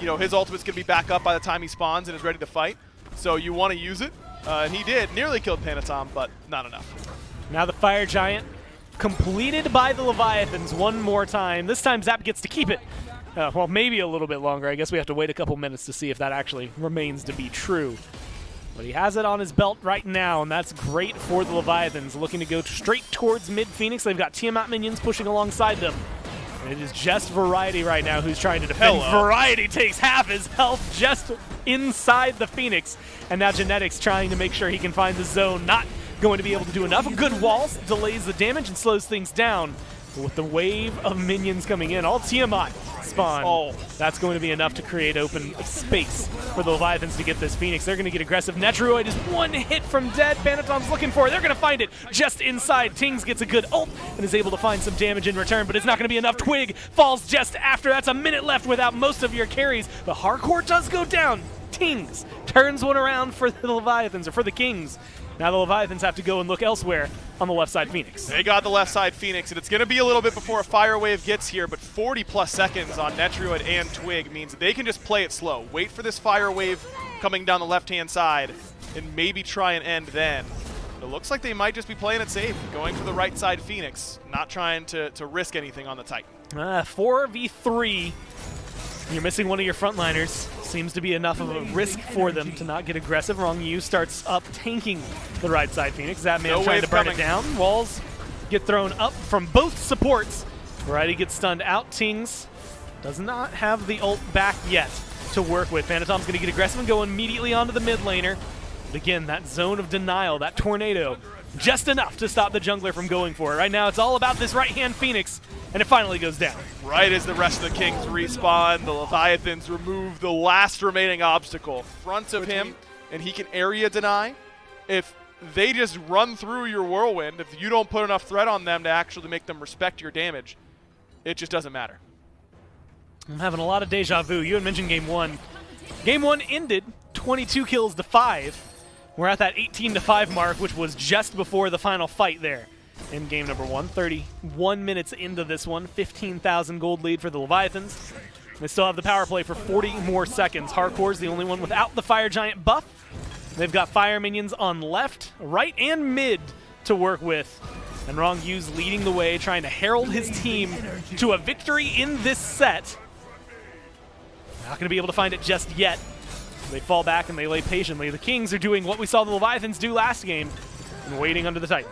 You know, his ultimate's going to be back up by the time he spawns and is ready to fight. So you want to use it. And he did. Nearly killed Panatom, but not enough. Now the Fire Giant completed by the Leviathans one more time. This time Zap gets to keep it. Well, maybe a little bit longer. I guess we have to wait a couple minutes to see if that actually remains to be true. But he has it on his belt right now, and that's great for the Leviathans. Looking to go straight towards mid-Phoenix. They've got Tiamat minions pushing alongside them. And it is just Variety right now who's trying to defend. Variety takes half his health just inside the Phoenix. And now Genetics trying to make sure he can find the zone. Not going to be able to do enough. A good walls delays the damage and slows things down. But with the wave of minions coming in, all Tiamat spawn, that's going to be enough to create open space for the Leviathans to get this Phoenix. They're going to get aggressive. Netroid is one hit from dead. Panatom's looking for it. They're going to find it just inside. Tings gets a good ult and is able to find some damage in return, but it's not going to be enough. Twig falls just after. That's a minute left without most of your carries. The hardcore does go down. Tings turns one around for the Leviathans, or for the Kings, Now the Leviathans have to go and look elsewhere on the left side Phoenix. They got the left side Phoenix, and it's going to be a little bit before a fire wave gets here, but 40+ seconds on Netroid and Twig means they can just play it slow. Wait for this fire wave coming down the left-hand side, and maybe try and end then. It looks like they might just be playing it safe, going for the right side Phoenix, not trying to risk anything on the Titan. 4v3. You're missing one of your frontliners. Seems to be enough of a risk for them to not get aggressive. Wrong U starts up tanking the right side Phoenix. That man trying to burn it down. Walls get thrown up from both supports. Variety gets stunned out. Tings does not have the ult back yet to work with. Phantom's going to get aggressive and go immediately onto the mid laner. But again, that zone of denial, that tornado, just enough to stop the jungler from going for it. Right now, it's all about this right-hand Phoenix, and it finally goes down. Right as the rest of the Kings respawn, the Leviathans remove the last remaining obstacle in front of him, and he can area deny. If they just run through your whirlwind, if you don't put enough threat on them to actually make them respect your damage, it just doesn't matter. I'm having a lot of deja vu. You had mentioned game one. Game one ended 22 kills to 5. We're at that 18-5 mark, which was just before the final fight there in game number 1. 31 minutes into this one, 15,000 gold lead for the Leviathans. They still have the power play for 40 more seconds. Hardcore's the only one without the Fire Giant buff. They've got fire minions on left, right, and mid to work with. And Wrong U's leading the way, trying to herald his team to a victory in this set. Not going to be able to find it just yet. They fall back and they lay patiently. The Kings are doing what we saw the Leviathans do last game and waiting under the Titan.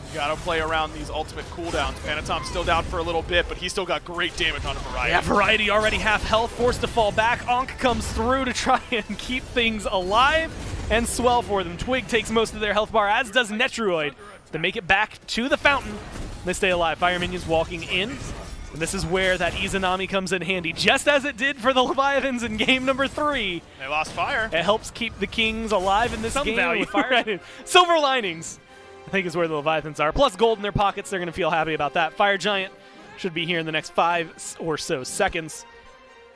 You gotta play around these ultimate cooldowns. Panatom's still down for a little bit, but he's still got great damage on Variety. Yeah, Variety already half health, forced to fall back. Ankh comes through to try and keep things alive and swell for them. Twig takes most of their health bar, as does Netroid. They make it back to the fountain. They stay alive. Fire minions walking in. And this is where that Izanami comes in handy, just as it did for the Leviathans in game number 3. They lost fire. It helps keep the Kings alive in this game. value. With fire. Silver linings, I think, is where the Leviathans are. Plus gold in their pockets. They're going to feel happy about that. Fire Giant should be here in the next 5 or so seconds.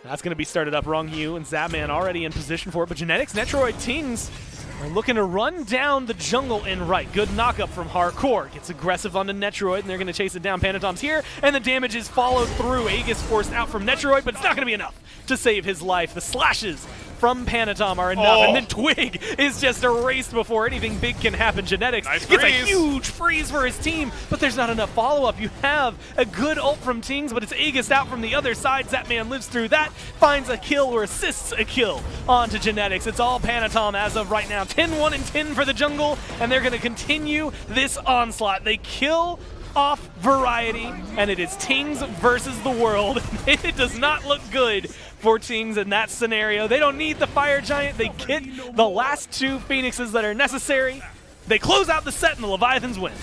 That's going to be started up. Wrong U and Zapman already in position for it. But Genetics, Netroid, Tings are looking to run down the jungle in right. Good knock-up from Hardcore. Gets aggressive onto Netroid, and they're going to chase it down. Panatom's here, and the damage is followed through. Aegis forced out from Netroid, but it's not going to be enough to save his life. The slashes from Panatom are enough, and then Twig is just erased before anything big can happen. Genetics gets a huge freeze for his team, but there's not enough follow-up. You have a good ult from Tings, but it's Aegis out from the other side. Zapman lives through that, finds a kill or assists a kill onto Genetics. It's all Panatom as of right now. 10-1 and 10 for the jungle, and they're going to continue this onslaught. They kill off Variety, and it is Tings versus the world. It does not look good for Tings in that scenario. They don't need the Fire Giant. They get the last 2 Phoenixes that are necessary. They close out the set, and the Leviathans win.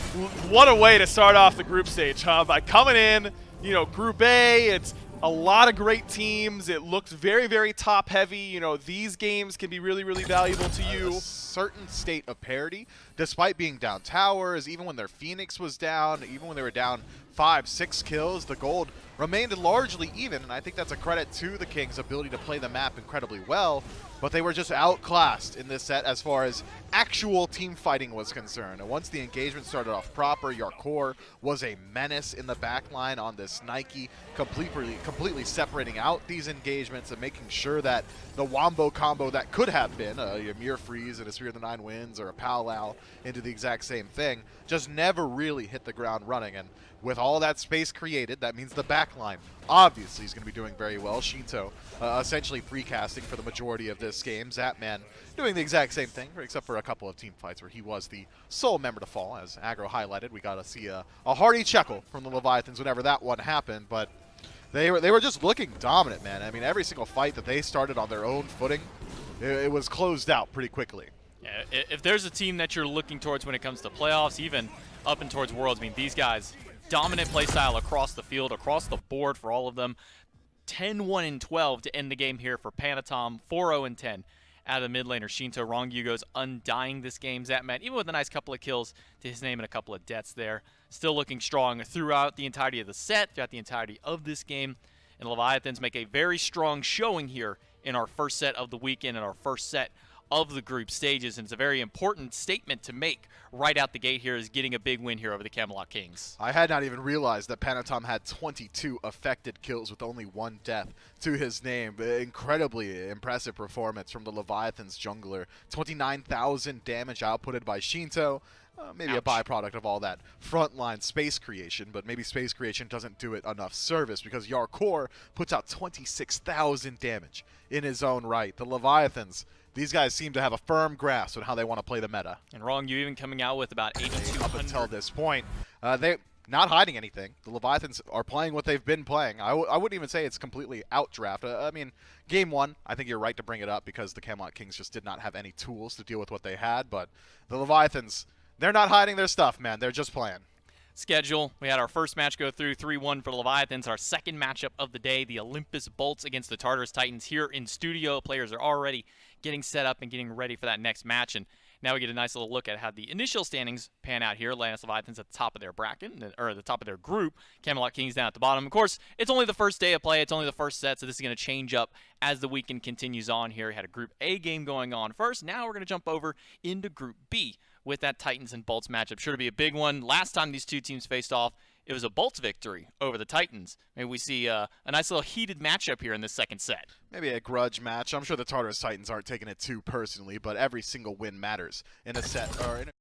What a way to start off the group stage, huh? By coming in, you know, Group A, it's a lot of great teams. It looks very, very top-heavy. You know, these games can be really, really valuable to you. A certain state of parity, despite being down towers, even when their Phoenix was down, even when they were down 5-6 kills, the gold remained largely even, and I think that's a credit to the Kings' ability to play the map incredibly well, but they were just outclassed in this set as far as actual team fighting was concerned. And once the engagement started off proper, Yarkor was a menace in the back line on this Nike, completely separating out these engagements and making sure that the wombo combo that could have been a Ymir Freeze and a Sphere of the 9 Winds or a Powwow into the exact same thing just never really hit the ground running. And with all that space created, that means the backline obviously is going to be doing very well. Shinto essentially precasting for the majority of this game. Zapman doing the exact same thing, except for a couple of team fights where he was the sole member to fall. As Aggro highlighted, we got to see a hearty chuckle from the Leviathans whenever that one happened, but they were just looking dominant, man. I mean, every single fight that they started on their own footing, it was closed out pretty quickly. Yeah, if there's a team that you're looking towards when it comes to playoffs, even up and towards Worlds, I mean, these guys, dominant play style across the field, across the board for all of them. 10-1 and 12 to end the game here for Panatom. 4-0 and 10 out of the mid laner. Shinto Wrong goes undying this game. Zapman, even with a nice couple of kills to his name and a couple of deaths there, still looking strong throughout the entirety of the set, throughout the entirety of this game. And Leviathans make a very strong showing here in our first set of the weekend and our first set of the group stages, and it's a very important statement to make right out the gate here, is getting a big win here over the Camelot Kings. I had not even realized that Panatom had 22 affected kills with only 1 death to his name. Incredibly impressive performance from the Leviathans jungler. 29,000 damage outputted by Shinto. Maybe a byproduct of all that frontline space creation, but maybe space creation doesn't do it enough service because Yarkor puts out 26,000 damage in his own right. The Leviathans, these guys seem to have a firm grasp on how they want to play the meta. And Wrong, you even coming out with about 8,200. Up until this point, they not hiding anything. The Leviathans are playing what they've been playing. I wouldn't even say it's completely outdraft. I mean, game 1, I think you're right to bring it up because the Camelot Kings just did not have any tools to deal with what they had, but the Leviathans, they're not hiding their stuff, man. They're just playing. Schedule. We had our first match go through 3-1 for the Leviathans. Our second matchup of the day, the Olympus Bolts against the Tartarus Titans here in studio. Players are already getting set up and getting ready for that next match. And now we get a nice little look at how the initial standings pan out here. Atlantis Leviathans at the top of their bracket, or the top of their group. Camelot Kings down at the bottom. Of course, it's only the first day of play. It's only the first set, so this is going to change up as the weekend continues on here. We had a Group A game going on first. Now we're going to jump over into Group B with that Titans and Bolts matchup. Sure to be a big one. Last time these two teams faced off, it was a Bolts victory over the Titans. Maybe we see a nice little heated matchup here in this second set. Maybe a grudge match. I'm sure the Tartarus Titans aren't taking it too personally, but every single win matters in a set or in a